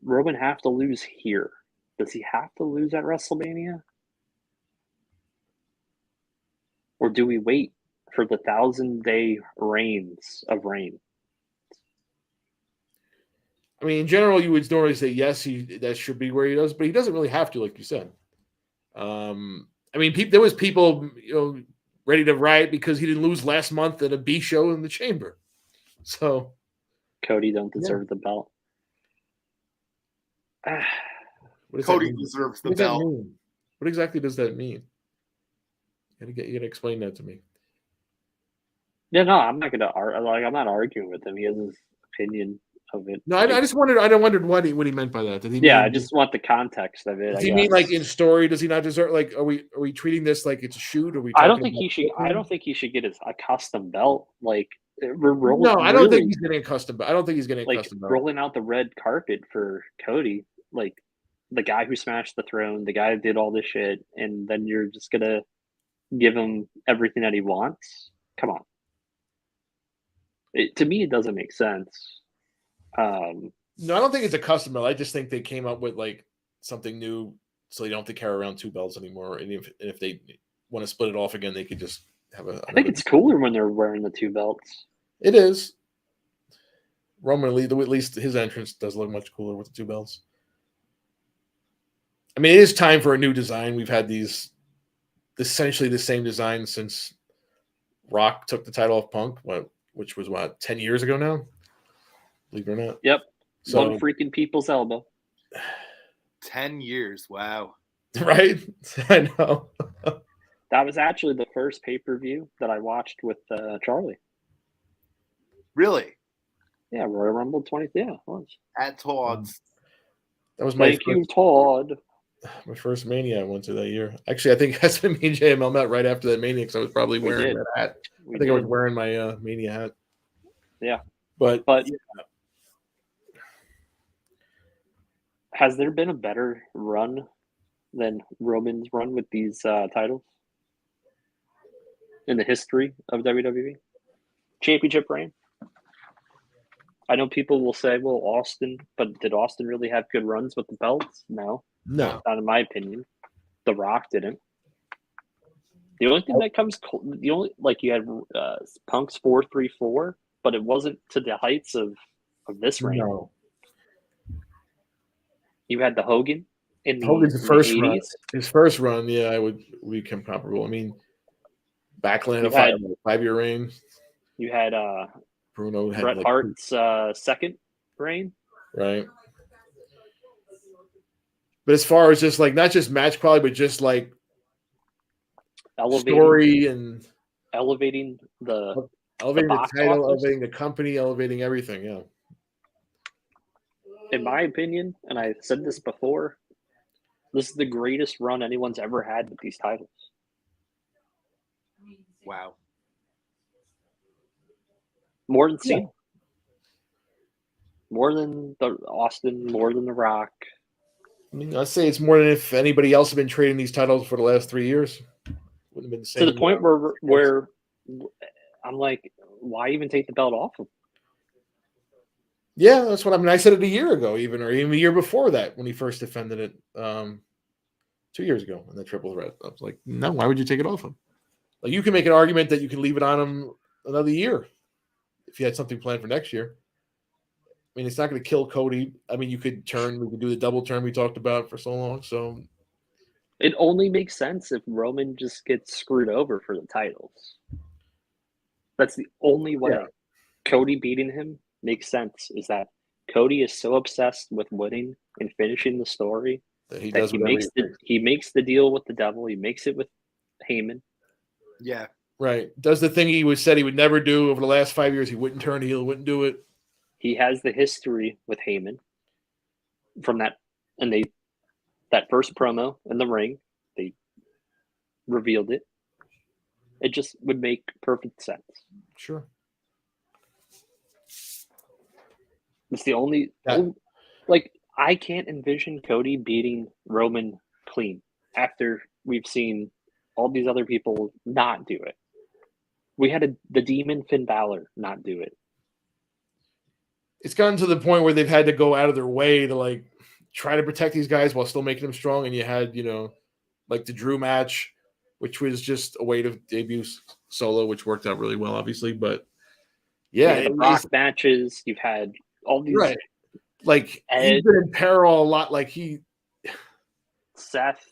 A: Roman have to lose here? Does he have to lose at WrestleMania? Or do we wait for the 1,000-day reigns of Reigns?
B: I mean, in general, you would normally say yes, that should be where he does, but he doesn't really have to, like you said. I mean, there was people, ready to riot because he didn't lose last month at a B show in the Chamber. So
A: Cody don't deserve the belt.
C: Cody deserves the belt.
B: What exactly does that mean? You gotta explain that to me.
A: Yeah, no, I'm not gonna I'm not arguing with him. He has his opinion of it.
B: No, I just wondered. I wondered what he meant by that.
A: I just want the context of it.
B: Does he mean like in story? Does he not deserve? Like, are we treating this like it's a shoot?
A: I don't think he should. I don't think he should get a custom belt. Like
B: no, I don't think he's getting a custom belt. I don't think he's getting a custom belt.
A: Rolling out the red carpet for Cody, like the guy who smashed the throne, the guy who did all this shit, and then you're just gonna give him everything that he wants. Come on. To me, it doesn't make sense.
B: No, I don't think it's a custom belt. I just think they came up with like something new, so they don't have to carry around two belts anymore. And if they want to split it off again, they could just have a.
A: I think it's cooler when they're wearing the two belts.
B: It is. Roman, at least his entrance does look much cooler with the two belts. I mean, it is time for a new design. We've had these essentially the same design since Rock took the title off Punk, which was 10 years ago now? Believe it or not.
A: Yep. So, one freaking people's elbow.
C: 10 years. Wow.
B: Right? I know.
A: That was actually the first pay-per-view that I watched with Charlie.
C: Really?
A: Yeah, Royal Rumble 20. Yeah, it was.
C: At Todd's.
B: That was my
A: Thank you, Todd.
B: My first Mania I went to that year. Actually, I think that's when me and JML met right after that Mania because I was probably wearing that hat. I was wearing my Mania hat.
A: Yeah.
B: But
A: yeah. Has there been a better run than Roman's run with these titles in the history of WWE? Championship reign? I know people will say, well, Austin, but did Austin really have good runs with the belts? No.
B: No.
A: Not in my opinion. The Rock didn't. The only thing that comes, you had Punk's 4-3-4, but it wasn't to the heights of this reign.
B: No.
A: You had the Hogan in the
B: Hogan's first
A: 80s.
B: run. His first run, yeah, we become comparable. I mean, Backlund had a 5-year reign.
A: You had
B: Bruno had
A: Bret Hart's second reign.
B: Right. But as far as just not just match quality, but just story and
A: elevating the
B: title, elevating the company, elevating everything. Yeah.
A: In my opinion, and I said this before, this is the greatest run anyone's ever had with these titles.
C: Wow.
A: More than Cena. Yeah. More than the Austin, more than The Rock.
B: I mean, I'd say it's more than if anybody else had been trading these titles for the last 3 years. Wouldn't have been the same.
A: To the point where I'm like, why even take the belt off him?
B: Yeah, that's what I mean. I said it a year ago, or even a year before that when he first defended it 2 years ago in the triple threat. I was like, no, why would you take it off him? Like, you can make an argument that you can leave it on him another year if you had something planned for next year. I mean, it's not going to kill Cody. I mean, we could do the double turn we talked about for so long. So
A: it only makes sense if Roman just gets screwed over for the titles. That's the only way. Yeah. Cody beating him makes sense, is that Cody is so obsessed with winning and finishing the story that he makes the deal with the devil. He makes it with Heyman.
C: Yeah.
B: Right. Does the thing he said he would never do over the last 5 years. He wouldn't turn heel, wouldn't do it.
A: He has the history with Heyman from that, and that first promo in the ring, they revealed it. It just would make perfect sense.
B: Sure.
A: It's the only I can't envision Cody beating Roman clean after we've seen all these other people not do it. We had the Demon Finn Balor not do it.
B: It's gotten to the point where they've had to go out of their way to try to protect these guys while still making them strong. And you had, the Drew match, which was just a way to debut Solo, which worked out really well, obviously. But yeah,
A: the Rock matches. You've had all these,
B: right? He's been in peril a lot.
A: Seth.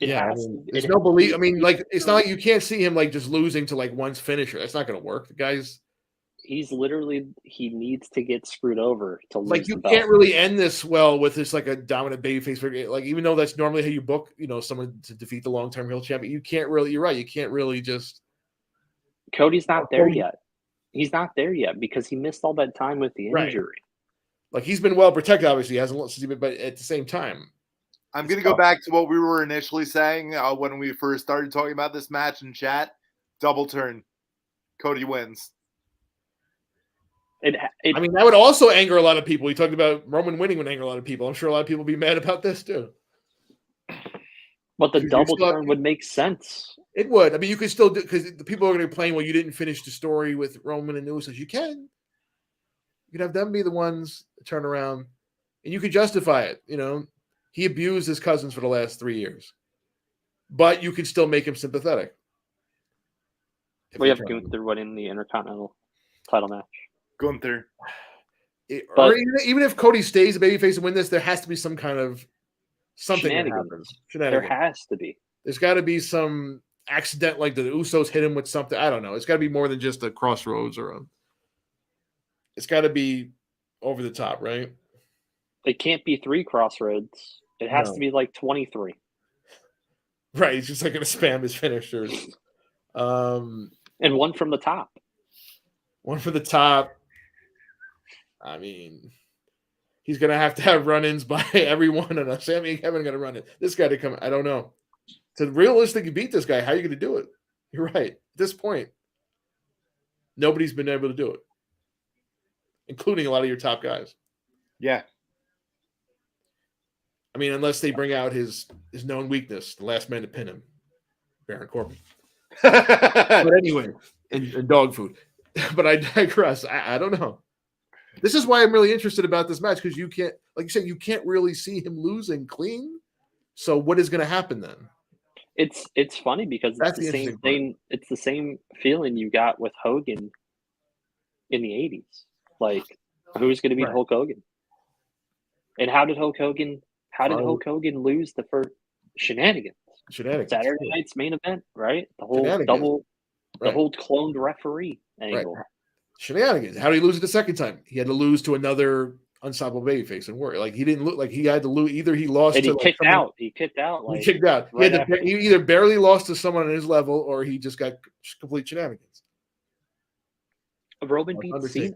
B: There's no belief. I mean, it's not like you can't see him just losing to one's finisher. That's not going to work. The guy's.
A: He's literally, he needs to get screwed over to lose
B: you
A: the belt.
B: Can't really end this well with this a dominant babyface figure. Even though that's normally how you book, someone to defeat the long-term heel champion, you can't really. You're right. You can't really just.
A: Cody's not there yet. He's not there yet because he missed all that time with the injury.
B: Right. He's been well protected. Obviously, he hasn't. But at the same time.
C: I'm going to go back to what we were initially saying when we first started talking about this match in chat. Double turn. Cody wins.
B: I mean, that would also anger a lot of people. We talked about Roman winning would anger a lot of people. I'm sure a lot of people would be mad about this too.
A: But the double turn would make sense.
B: It would. I mean, you could still do, because the people are going to complain, well, you didn't finish the story with Roman and Usos. You can. You can have them be the ones to turn around, and you could justify it. He abused his cousins for the last 3 years, but you can still make him sympathetic.
A: We have Gunther winning the Intercontinental title match.
C: Gunther.
B: Or even if Cody stays the babyface and win this, there has to be some kind of something that happens.
A: There has to be.
B: There's got to be some accident, the Usos hit him with something. I don't know. It's got to be more than just a crossroads it's got to be over the top, right?
A: It can't be 3 crossroads. It has to be 23.
B: Right. He's just going to spam his finishers.
A: And one from the top.
B: One for the top. I mean, he's going to have run-ins by everyone. And Sammy and Kevin going to run it. This guy to come. I don't know. To realistically beat this guy, how are you going to do it? You're right. At this point, nobody's been able to do it, including a lot of your top guys.
C: Yeah.
B: I mean, unless they bring out his known weakness, the last man to pin him, Baron Corbin. But anyway, and dog food. But I digress. I don't know. This is why I'm really interested about this match, because you can't, like you said, you can't really see him losing clean. So what is going to happen then?
A: It's funny because it's the same thing. It's the same feeling you got with Hogan in the 80s. Like, who's going to beat Hulk Hogan? And how did Hulk Hogan lose the first shenanigans? Saturday night's main event, right? The whole the whole cloned referee angle.
B: Right. Shenanigans. How did he lose it the second time? He had to lose to another unstoppable babyface and work. Like, he didn't look like he had to lose. Either he lost
A: and
B: to
A: kicked out. He kicked out.
B: He kicked out. Right, he either barely lost to someone on his level, or he just got complete shenanigans.
A: Roman beat Cena.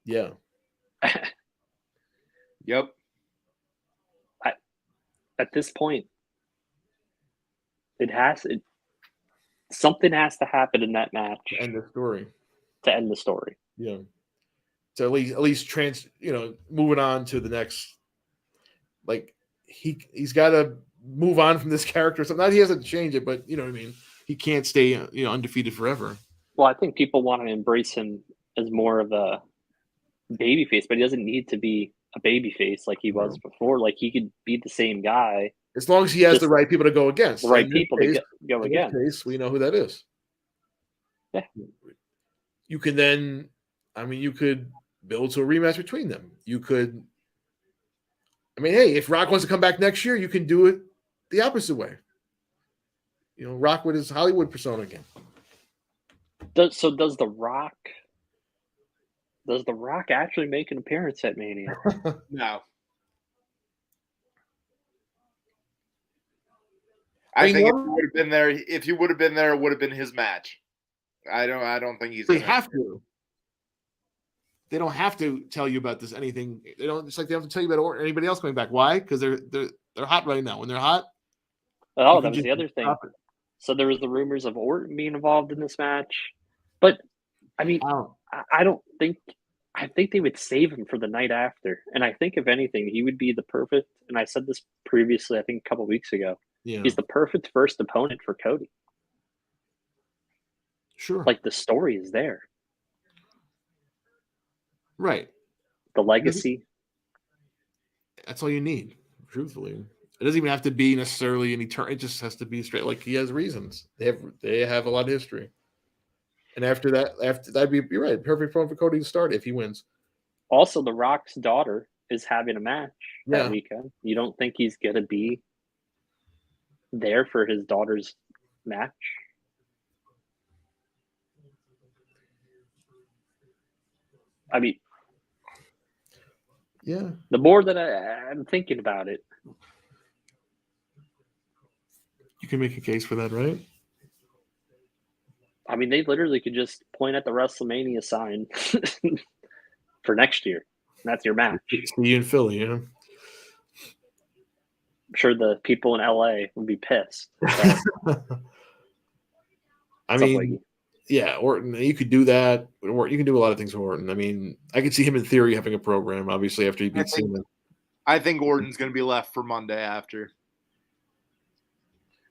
B: Yeah.
C: Yep.
A: At this point, something has to happen in that match
B: to end the story. Yeah. So at least moving on to the next. Like, he's got to move on from this character. So not he hasn't changed it, but you know what I mean. He can't stay undefeated forever.
A: Well, I think people want to embrace him as more of a babyface, but he doesn't need to be a babyface like he was before. Like, he could be the same guy
B: as long as he has the right people to go against.
A: The right people to go against.
B: In this case, we know who that is.
A: Yeah.
B: You can then, you could build to a rematch between them. You could. Hey, if Rock wants to come back next year, you can do it the opposite way. Rock with his Hollywood persona again.
A: Does The Rock actually make an appearance at Mania?
C: No. I think if he would have been there, it would have been his match. I don't think he's.
B: They have to. They don't have to tell you about this anything. They don't. It's like they have to tell you about anybody else coming back. Why? Because they're hot right now. When they're hot.
A: Oh, that was the other thing. So there was the rumors of Orton being involved in this match, but I don't think. I think they would save him for the night after, and I think if anything, he would be the perfect. And I said this previously, I think a couple of weeks ago. Yeah. He's the perfect first opponent for Cody.
B: Sure.
A: Like, the story is there.
B: Right.
A: The legacy.
B: That's all you need, truthfully. It doesn't even have to be necessarily an eternal. It just has to be straight. Like, he has reasons. They have a lot of history. And after that, you're right. Perfect phone for Cody to start if he wins.
A: Also, The Rock's daughter is having a match that weekend. You don't think he's going to be there for his daughter's match?
B: Yeah.
A: The more that I'm thinking about it,
B: you can make a case for that, right?
A: They literally could just point at the WrestleMania sign for next year. And that's your match.
B: See you in Philly, yeah.
A: I'm sure the people in LA would be pissed.
B: Yeah, Orton, you could do that. You can do a lot of things with Orton. I could see him in theory having a program, obviously, after he beats Cena.
C: I think Orton's going to be left for Monday after.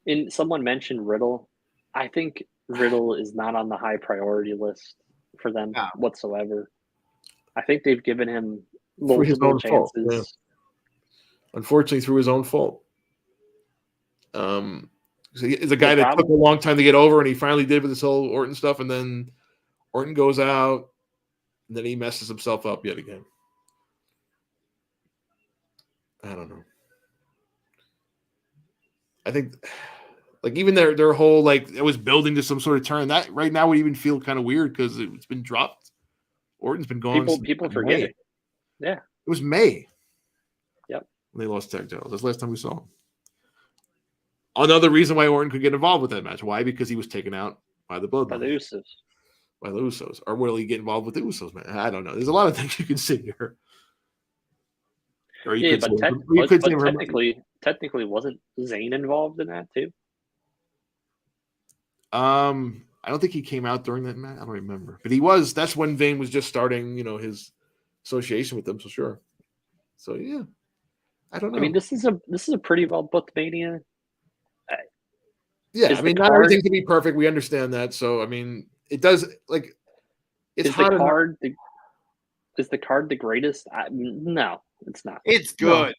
A: And someone mentioned Riddle. I think Riddle is not on the high priority list for them whatsoever. I think they've given him multiple chances. Fault, yeah.
B: Unfortunately, through his own fault. He's a guy that took a long time to get over, and he finally did with this whole Orton stuff, and then Orton goes out, and then he messes himself up yet again. I don't know. I think, like, even their whole, like, it was building to some sort of turn. That right now would even feel kind of weird because it's been dropped. Orton's been gone.
A: People forget it. Yeah.
B: It was May.
A: Yep.
B: When they lost tag titles. That's the last time we saw him. Another reason why Orton could get involved with that match. Why? Because he was taken out by the Bloodline. By the Usos. Or will he get involved with the Usos, man? I don't know. There's a lot of things you can see here.
A: Or technically, wasn't Zayn involved in that too?
B: I don't think he came out during that match. I don't remember, but he was. That's when Zayn was just starting, his association with them. So sure. So yeah, I don't know.
A: This is a pretty well booked Mania.
B: Yeah, I mean, not everything can be perfect. We understand that. So, I mean, it does like it's hard.
A: Is the card the greatest? No, it's not.
C: It's good.
B: No,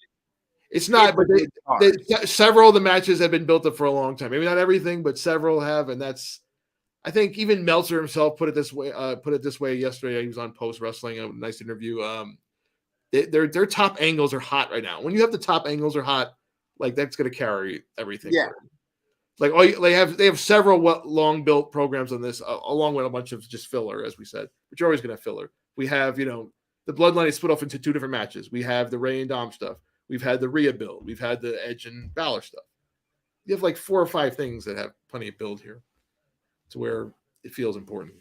B: it's not. But several of the matches have been built up for a long time. Maybe not everything, but several have, and that's. I think even Meltzer himself put it this way yesterday. He was on Post Wrestling, a nice interview. Their top angles are hot right now. When you have the top angles are hot, like that's going to carry everything.
C: Yeah.
B: Like they have several long built programs on this, along with a bunch of just filler, as we said. But you're always going to have filler. We have the Bloodline is split off into 2 different matches. We have the Ray and Dom stuff. We've had the Rhea build. We've had the Edge and Balor stuff. You have like 4 or 5 things that have plenty of build here, to where it feels important.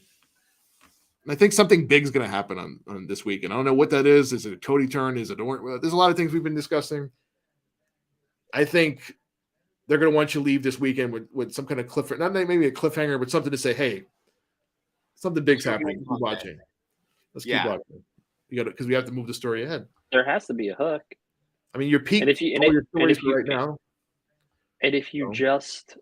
B: And I think something big is going to happen on this week, and I don't know what that is. Is it a Cody turn? Is it there's a lot of things we've been discussing. I think they're going to want you to leave this weekend with some kind of cliffhanger, not maybe a cliffhanger, but something to say, hey, something big's happening. Keep watching. Let's keep watching. You got because we have to move the story ahead.
A: There has to be a hook.
B: I mean, you're peaking your stories right now.
A: And if you just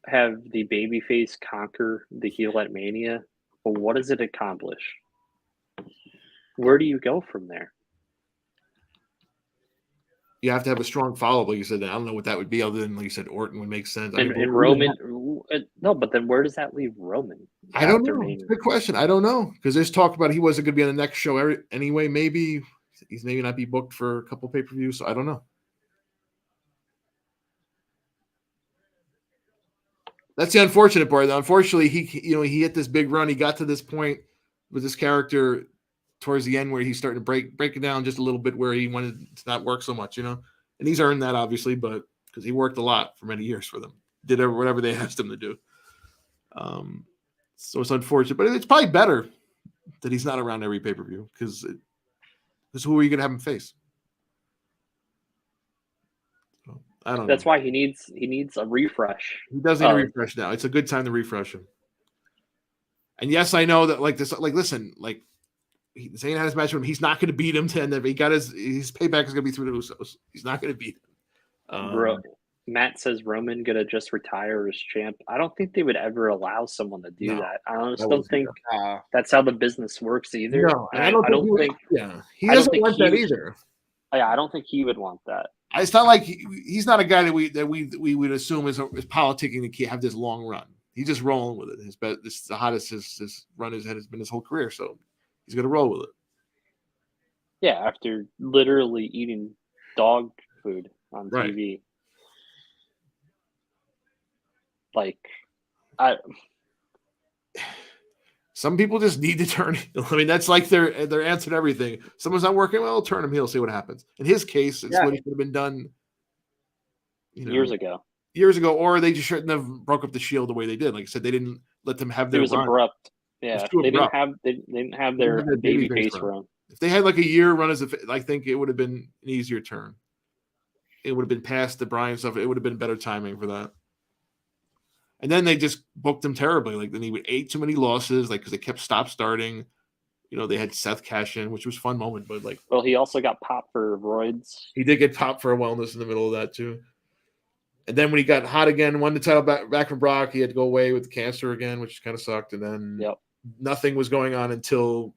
A: have the babyface conquer the heel at Mania, well, what does it accomplish? Where do you go from there?
B: You have to have a strong follow-up, like you said. I don't know what that would be, other than, like you said, Orton would make sense.
A: And Roman, no, but then where does that leave Roman?
B: I don't know. It's a good question. I don't know, because there's talk about he wasn't going to be on the next show anyway. Maybe he's maybe not be booked for a couple pay-per-views. So I don't know. That's the unfortunate part. Unfortunately, he hit this big run. He got to this point with this character towards the end where he's starting to break it down just a little bit, where he wanted to not work so much, and he's earned that, obviously, but because he worked a lot for many years for them, did whatever they asked him to do. So it's unfortunate, but it's probably better that he's not around every pay-per-view, because who are you going to have him face? So, I don't know.
A: That's why he needs a refresh.
B: He does need a refresh now. It's a good time to refresh him. And yes, I know that listen, Zayn had his match with him. He's not going to beat him to end up. He got his payback is going to be through the Usos. He's not going to beat him.
A: Matt says Roman going to just retire as champ. I don't think they would ever allow someone to do that. I honestly don't think that's how the business works either. No,
B: I don't think. He doesn't want that either.
A: Yeah, I don't think he would want that.
B: It's not like he's not a guy that we would assume is politicking to have this long run. He's just rolling with it. This is the hottest his run has been his whole career. So he's going to roll with it.
A: Yeah, after literally eating dog food on TV.
B: Some people just need to turn. I mean, that's like their answer to everything. Someone's not working well, turn him heel, see what happens. In his case, it's what should have been done
A: years ago.
B: Or they just shouldn't have broke up the Shield the way they did. Like I said, they didn't let them have their.
A: It was run. Abrupt. Yeah, they didn't have their baby face run.
B: If they had like a year run I think it would have been an easier turn. It would have been past the Bryan stuff. It would have been better timing for that. And then they just booked him terribly. Like, then he would ate too many losses, because they kept starting. They had Seth cash in, which was a fun moment, but
A: well, he also got popped for roids.
B: He did get popped for a wellness in the middle of that too. And then when he got hot again, won the title back from Brock, he had to go away with cancer again, which kind of sucked. And then nothing was going on until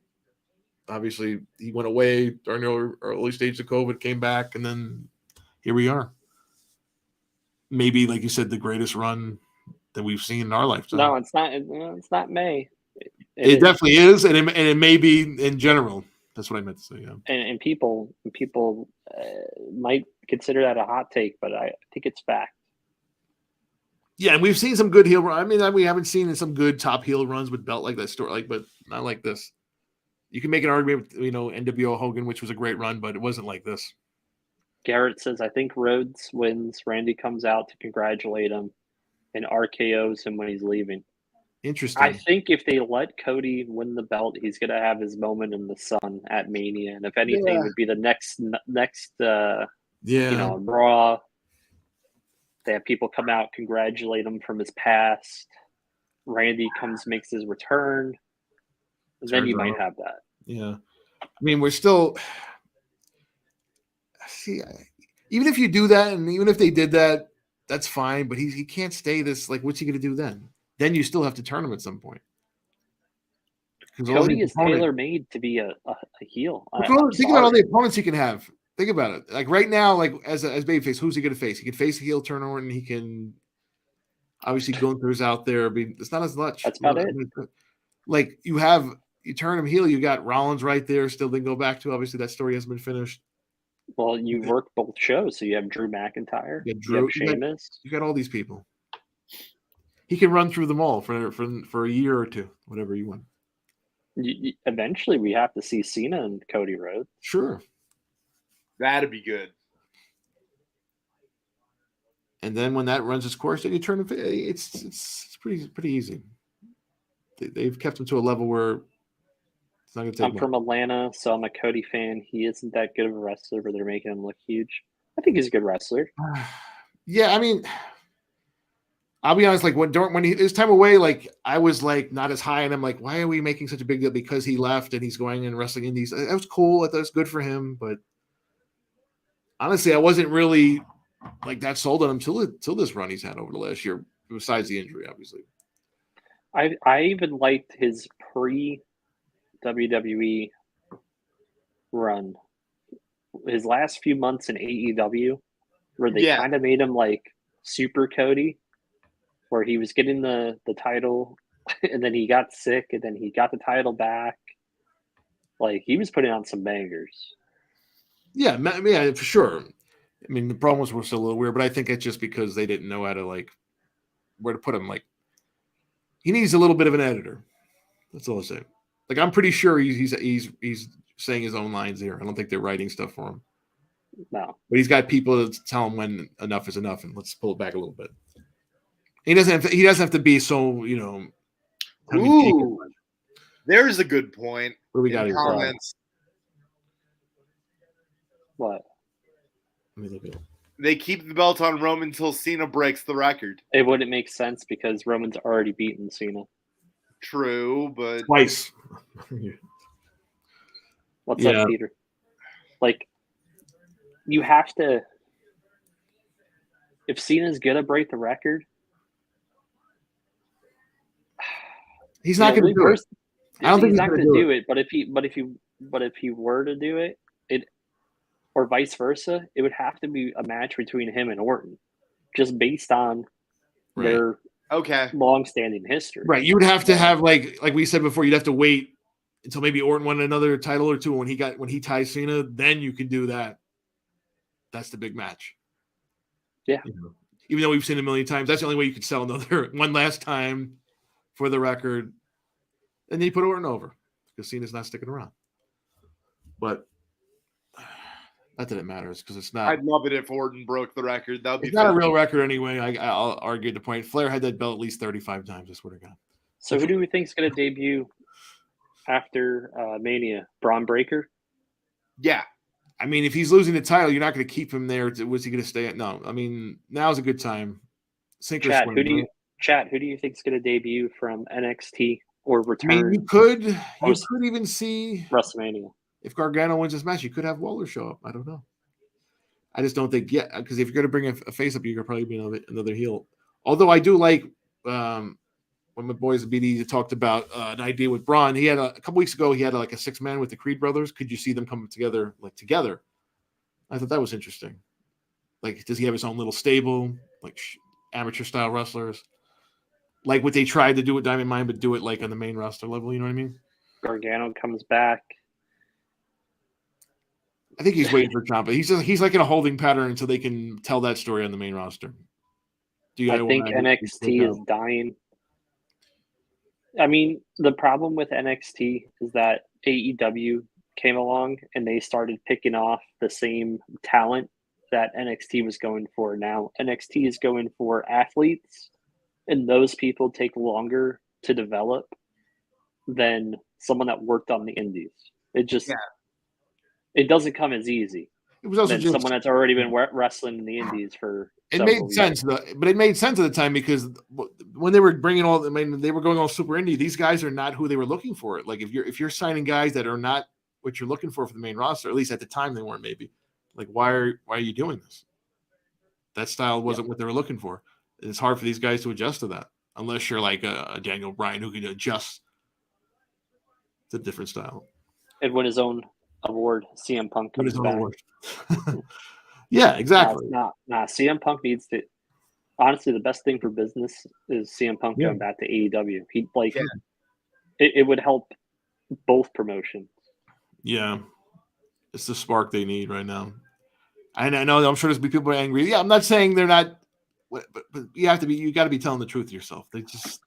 B: obviously he went away during the early stage of COVID, came back, and then here we are. Maybe, like you said, the greatest run that we've seen in our lifetime.
A: No, it's not. It's not May.
B: It definitely is, and it may be in general. That's what I meant to say. Yeah.
A: And people might consider that a hot take, but I think it's fact.
B: Yeah, and we've seen some good heel runs. I mean, we haven't seen some good top heel runs with belt like that story, but not like this. You can make an argument with NWO Hogan, which was a great run, but it wasn't like this.
A: Garrett says, I think Rhodes wins. Randy comes out to congratulate him and RKOs him when he's leaving.
B: Interesting.
A: I think if they let Cody win the belt, he's going to have his moment in the sun at Mania. And if anything, it would be the next Raw. They have people come out, congratulate him from his past. Randy makes his return. And then you might have that.
B: Yeah. I mean, we're still... See, even if you do that, and even if they did that, that's fine, but he can't stay this. Like, what's he going to do then? Then you still have to turn him at some point.
A: Cody is tailor-made to be a heel.
B: Think about all the opponents he can have. Think about it. Like right now, like as babyface, who's he going to face? He can face a heel turn Orton. He can obviously Gunther's out there. I mean, it's not as much.
A: That's about it.
B: Like you turn him heel. You got Rollins right there. Still didn't go back to. Obviously, that story hasn't been finished.
A: Well, you work both shows, so you have Drew McIntyre. You have Sheamus.
B: You got all these people. He can run through them all for a year or two, whatever you want.
A: Eventually, we have to see Cena and Cody Rhodes.
B: Sure,
C: that'd be good.
B: And then when that runs its course, then you turn him. It's pretty easy. They've kept him to a level where it's not going to take.
A: I'm from Atlanta, so I'm a Cody fan. He isn't that good of a wrestler, but they're making him look huge. I think he's a good wrestler.
B: Yeah, I mean, I'll be honest. Like when his time away, like I was like not as high on him. Like, why are we making such a big deal because he left and he's going and wrestling indies? That was cool. I thought it was good for him, but honestly, I wasn't really like that sold on him till this run he's had over the last year. Besides the injury, obviously.
A: I even liked his pre-WWE run. His last few months in AEW, where they kind of made him like Super Cody, where he was getting the title, and then he got sick, and then he got the title back. Like, he was putting on some bangers.
B: Yeah, for sure. I mean, the promos were still a little weird, but I think it's just because they didn't know how to, like, where to put him. Like, he needs a little bit of an editor. That's all I'm saying. Like, I'm pretty sure he's saying his own lines here. I don't think they're writing stuff for him.
A: No.
B: But he's got people to tell him when enough is enough, and let's pull it back a little bit. He doesn't have to be so,
C: Ooh, there's a good point.
B: What do we got here?
C: Comments.
A: What?
B: Let me look at it.
C: They keep the belt on Roman until Cena breaks the record.
A: It wouldn't make sense because Roman's already beaten Cena.
C: True, but
B: twice.
A: What's up, Peter? Like, you have to. If Cena's gonna break the record,
B: he's not going to do it.
A: I don't think he's not going to do it. But if he were to do it, or vice versa, it would have to be a match between him and Orton, just based on their long-standing history.
B: Right. You would have to have like we said before. You'd have to wait until maybe Orton won another title or two. When he ties Cena, then you can do that. That's the big match.
A: Yeah.
B: Even though we've seen it a million times, that's the only way you could sell another one last time for the record. And then you put Orton over because Cena's not sticking around. But not that it matters because it's not.
C: I'd love it if Orton broke the record. That would be
B: not a real record anyway. I'll argue the point. Flair had that belt at least 35 times. I swear to God.
A: So who do we think is going to debut after Mania? Braun Breaker?
C: Yeah.
B: I mean, if he's losing the title, you're not going to keep him there. Was he going to stay at? No. I mean, now's a good time. Sink or swim.
A: Who do you think is going to debut from NXT or return?
B: I mean, you could even see
A: WrestleMania.
B: If Gargano wins this match, you could have Waller show up. I don't know. I just don't think yet because if you're going to bring a face up, you're going to probably be another heel. Although I do like when my boys at BD talked about an idea with Braun. He had a couple weeks ago. He had like a 6-man with the Creed brothers. Could you see them coming together together? I thought that was interesting. Like, does he have his own little stable, like amateur style wrestlers, like what they tried to do with Diamond Mine, but do it like on the main roster level? You know what I mean?
A: Gargano comes back.
B: I think he's waiting for Ciampa. He's like in a holding pattern until they can tell that story on the main roster.
A: I think NXT is dying. I mean, the problem with NXT is that AEW came along and they started picking off the same talent that NXT was going for. Now NXT is going for athletes, and those people take longer to develop than someone that worked on the indies. It doesn't come as easy. It was also someone that's already been wrestling in the indies for.
B: It made sense, but it made sense at the time because when they were bringing they were going all super indie. These guys are not who they were looking for. Like if you're signing guys that are not what you're looking for the main roster, at least at the time they weren't. Maybe like why are you doing this? That style wasn't what they were looking for. It's hard for these guys to adjust to that, unless you're like a Daniel Bryan who can adjust to different style.
A: And win his own award. CM Punk comes back.
B: Yeah, exactly.
A: CM Punk needs to. Honestly, the best thing for business is CM Punk going back to AEW. It would help both promotions.
B: Yeah, it's the spark they need right now. And I know I'm sure there's be people angry. Yeah, I'm not saying they're not, but you got to be telling the truth to yourself.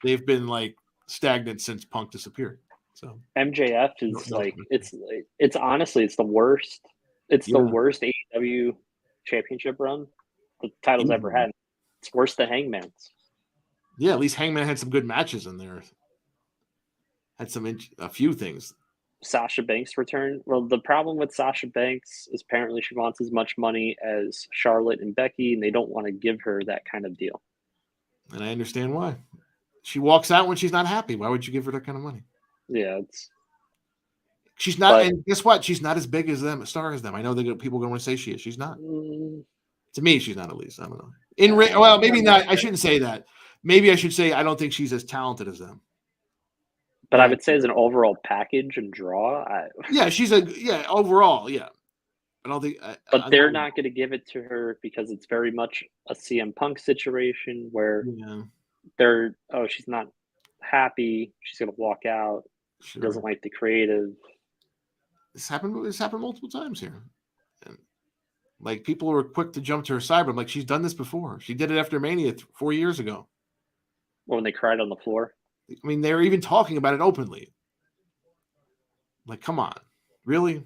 B: They've been like stagnant since Punk disappeared. So
A: MJF is it's honestly it's the worst. It's the worst AEW championship run the title's ever had. It's worse than Hangman's.
B: Yeah, at least Hangman had some good matches in there. Had a few things.
A: Sasha Banks return. Well, the problem with Sasha Banks is apparently she wants as much money as Charlotte and Becky, and they don't want to give her that kind of deal.
B: And I understand why. She walks out when she's not happy. Why would you give her that kind of money?
A: Yeah,
B: she's not. And guess what? She's not as big as them, star as them. I know that people are going to say she is. She's not. To me, she's not. At least I don't know. Well, maybe not. I shouldn't say that. Maybe I should say I don't think she's as talented as them.
A: But I would say as an overall package and draw,
B: overall, yeah. I don't think.
A: But they're not going to give it to her because it's very much a CM Punk situation where she's not happy. She's going to walk out. She doesn't like the creative.
B: This happened multiple times here. And like people were quick to jump to her side, but I'm like, she's done this before. She did it after Mania 4 years ago.
A: When they cried on the floor.
B: I mean, they were even talking about it openly. Like, come on, really?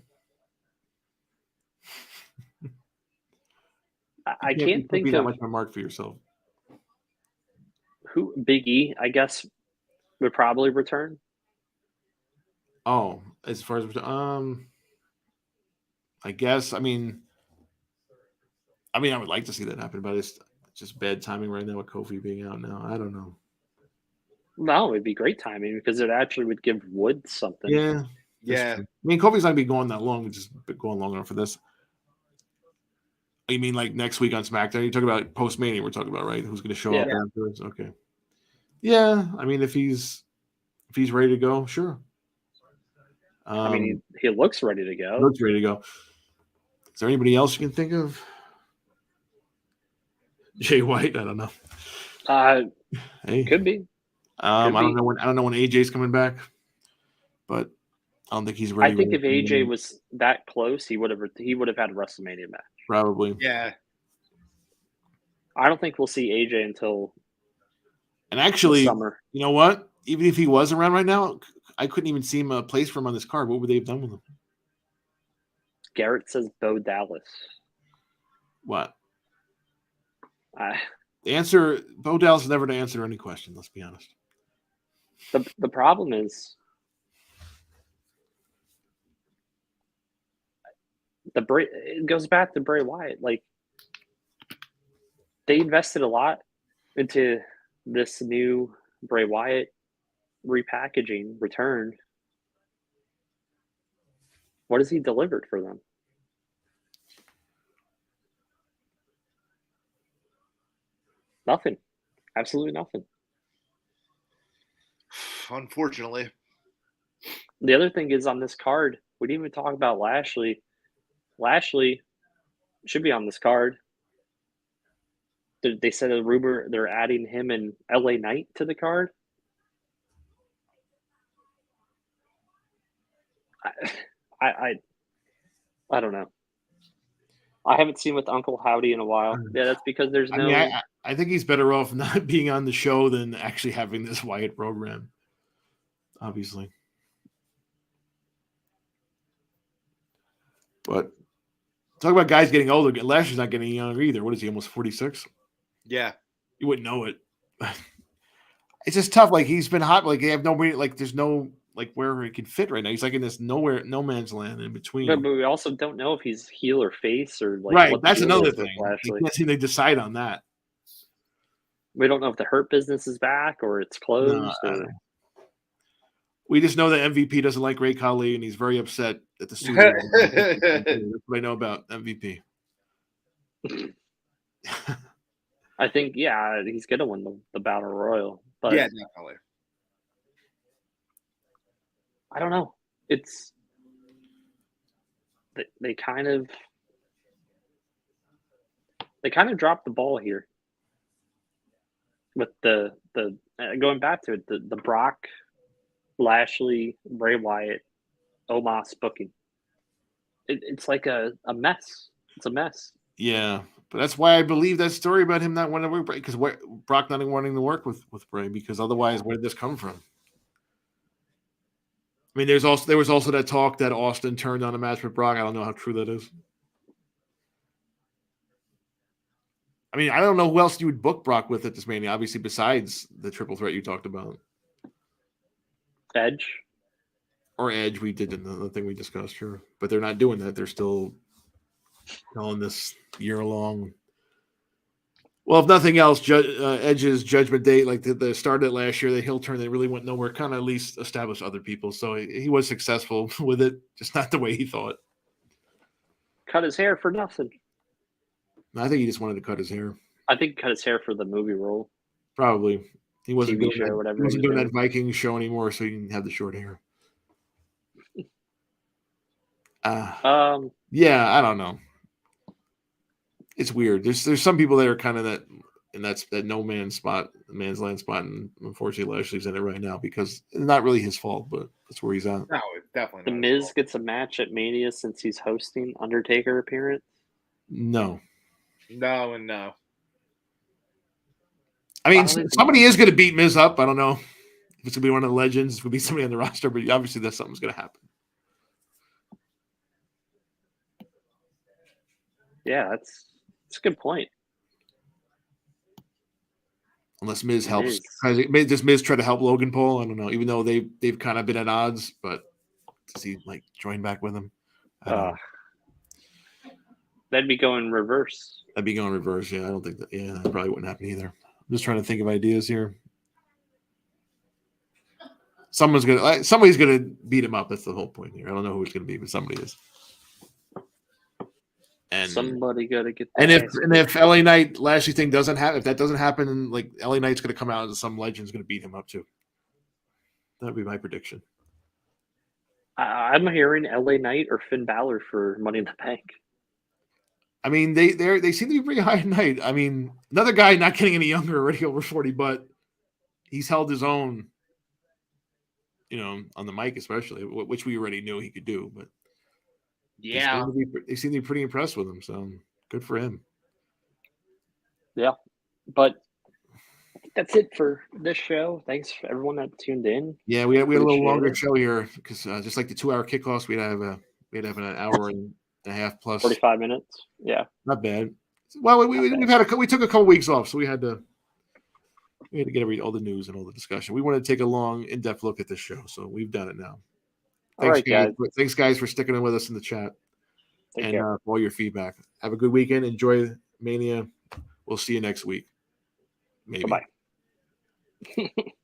A: I can't think of
B: that much of a mark for yourself.
A: Who Big E, I guess, would probably return.
B: Oh, as far as I guess. I mean, I would like to see that happen, but it's just bad timing right now with Kofi being out now. I don't know.
A: No, it'd be great timing because it actually would give Wood something.
B: Yeah. I mean, Kofi's not going to be going that long. We're just going long enough for this. You mean like next week on SmackDown? You're talking about post-Mania we're talking about, right? Who's going to show up afterwards? Okay. Yeah. I mean, if he's ready to go, sure.
A: I mean, he looks ready to go.
B: Looks ready to go. Is there anybody else you can think of? Jay White? I don't know.
A: Hey. Could be.
B: I don't know when AJ's coming back, but I don't think he's ready.
A: I think if AJ was that close, he would have had a WrestleMania match.
B: Probably.
C: Yeah.
A: I don't think we'll see AJ until
B: summer. You know what? Even if he was around right now, I couldn't even see him a place for him on this card. What would they have done with him?
A: Garrett says Bo Dallas.
B: What? The answer, Bo Dallas is never to answer any question. Let's be honest.
A: The problem is it goes back to Bray Wyatt. Like they invested a lot into this new Bray Wyatt repackaging return. What has he delivered for them? Nothing. Absolutely nothing.
C: Unfortunately.
A: The other thing is on this card, we didn't even talk about Lashley. Lashley should be on this card. They said a rumor they're adding him and LA Knight to the card. I don't know. I haven't seen with Uncle Howdy in a while. Yeah, that's because there's no.
B: I think he's better off not being on the show than actually having this Wyatt program. Obviously. But talk about guys getting older. Lashley's not getting younger either. What is he, almost 46?
C: Yeah.
B: You wouldn't know it. It's just tough. Like, he's been hot. Like, they have nobody. Like, there's no, like, where he can fit right now. He's like in this no man's land in between.
A: But we also don't know if he's heel or face or like.
B: Right. That's another thing. You can't seem to decide on that.
A: We don't know if the Hurt Business is back or it's closed.
B: We just know that MVP doesn't like Ray Khali, and he's very upset at the studio. That's what I know about MVP.
A: I think, yeah, he's gonna win the battle royal. But
C: yeah, definitely.
A: I don't know. It's they kind of dropped the ball here with the going back to it, the Brock, Lashley, Bray Wyatt, Omos booking. It's like a mess. It's a mess.
B: Yeah, but that's why I believe that story about him not wanting to work because Brock not wanting to work with Bray, because otherwise, where did this come from? I mean, there was also that talk that Austin turned on a match with Brock. I don't know how true that is. I mean, I don't know who else you would book Brock with at this Mania, obviously, besides the triple threat you talked about.
A: Edge.
B: Or Edge, we did the thing we discussed here. But they're not doing that. They're still calling this year-long. Well, if nothing else, Edge's Judgment Day, like the start of it last year, the heel turn, they really went nowhere, kind of at least established other people. So he was successful with it, just not the way he thought.
A: Cut his hair for nothing.
B: I think he just wanted to cut his hair.
A: I think he cut his hair for the movie role.
B: Probably. He wasn't
A: TV show, whatever.
B: He wasn't doing that Viking show anymore, so he didn't have the short hair. Yeah, I don't know. It's weird. There's some people that are kind of that, and that's that no man's land spot, and unfortunately Lashley's in it right now because it's not really his fault, but that's where he's at.
C: No, it's definitely
A: not. The Miz gets a match at Mania since he's hosting Undertaker appearance.
B: No.
C: No.
B: I mean, somebody is going to beat Miz up. I don't know if it's going to be one of the legends. It could be somebody on the roster, but obviously that's something's going to happen.
A: Yeah, that's a good point.
B: Unless Miz helps. Does Miz try to help Logan Paul? I don't know. Even though they've kind of been at odds, but does he like join back with him?
A: That'd be going reverse.
B: Yeah, I don't think that. Yeah, that probably wouldn't happen either. I'm just trying to think of ideas here. Somebody's gonna beat him up. That's the whole point here. I don't know who it's gonna be, but somebody is. And
A: somebody gotta get.
B: If LA Knight Lashley thing doesn't happen, if that doesn't happen, like LA Knight's gonna come out and some legend's gonna beat him up too. That'd be my prediction.
A: I'm hearing LA Knight or Finn Balor for Money in the Bank.
B: I mean, they seem to be pretty high tonight. I mean, another guy not getting any younger, already over 40, but he's held his own, on the mic especially, which we already knew he could do. But
C: yeah,
B: they seem to be pretty impressed with him, so good for him.
A: Yeah, but I think that's it for this show. Thanks for everyone that tuned in.
B: Yeah, we had a little longer show here because just like the 2-hour kickoffs, we'd have an hour and a half plus
A: 45 minutes. Yeah,
B: not bad. Well, we took a couple weeks off, so we had to get all the news and all the discussion. We wanted to take a long, in-depth look at this show, so we've done it now. Thanks, guys. Thanks, guys, for sticking in with us in the chat and for all your feedback. Have a good weekend. Enjoy Mania. We'll see you next week. Maybe.
A: Bye.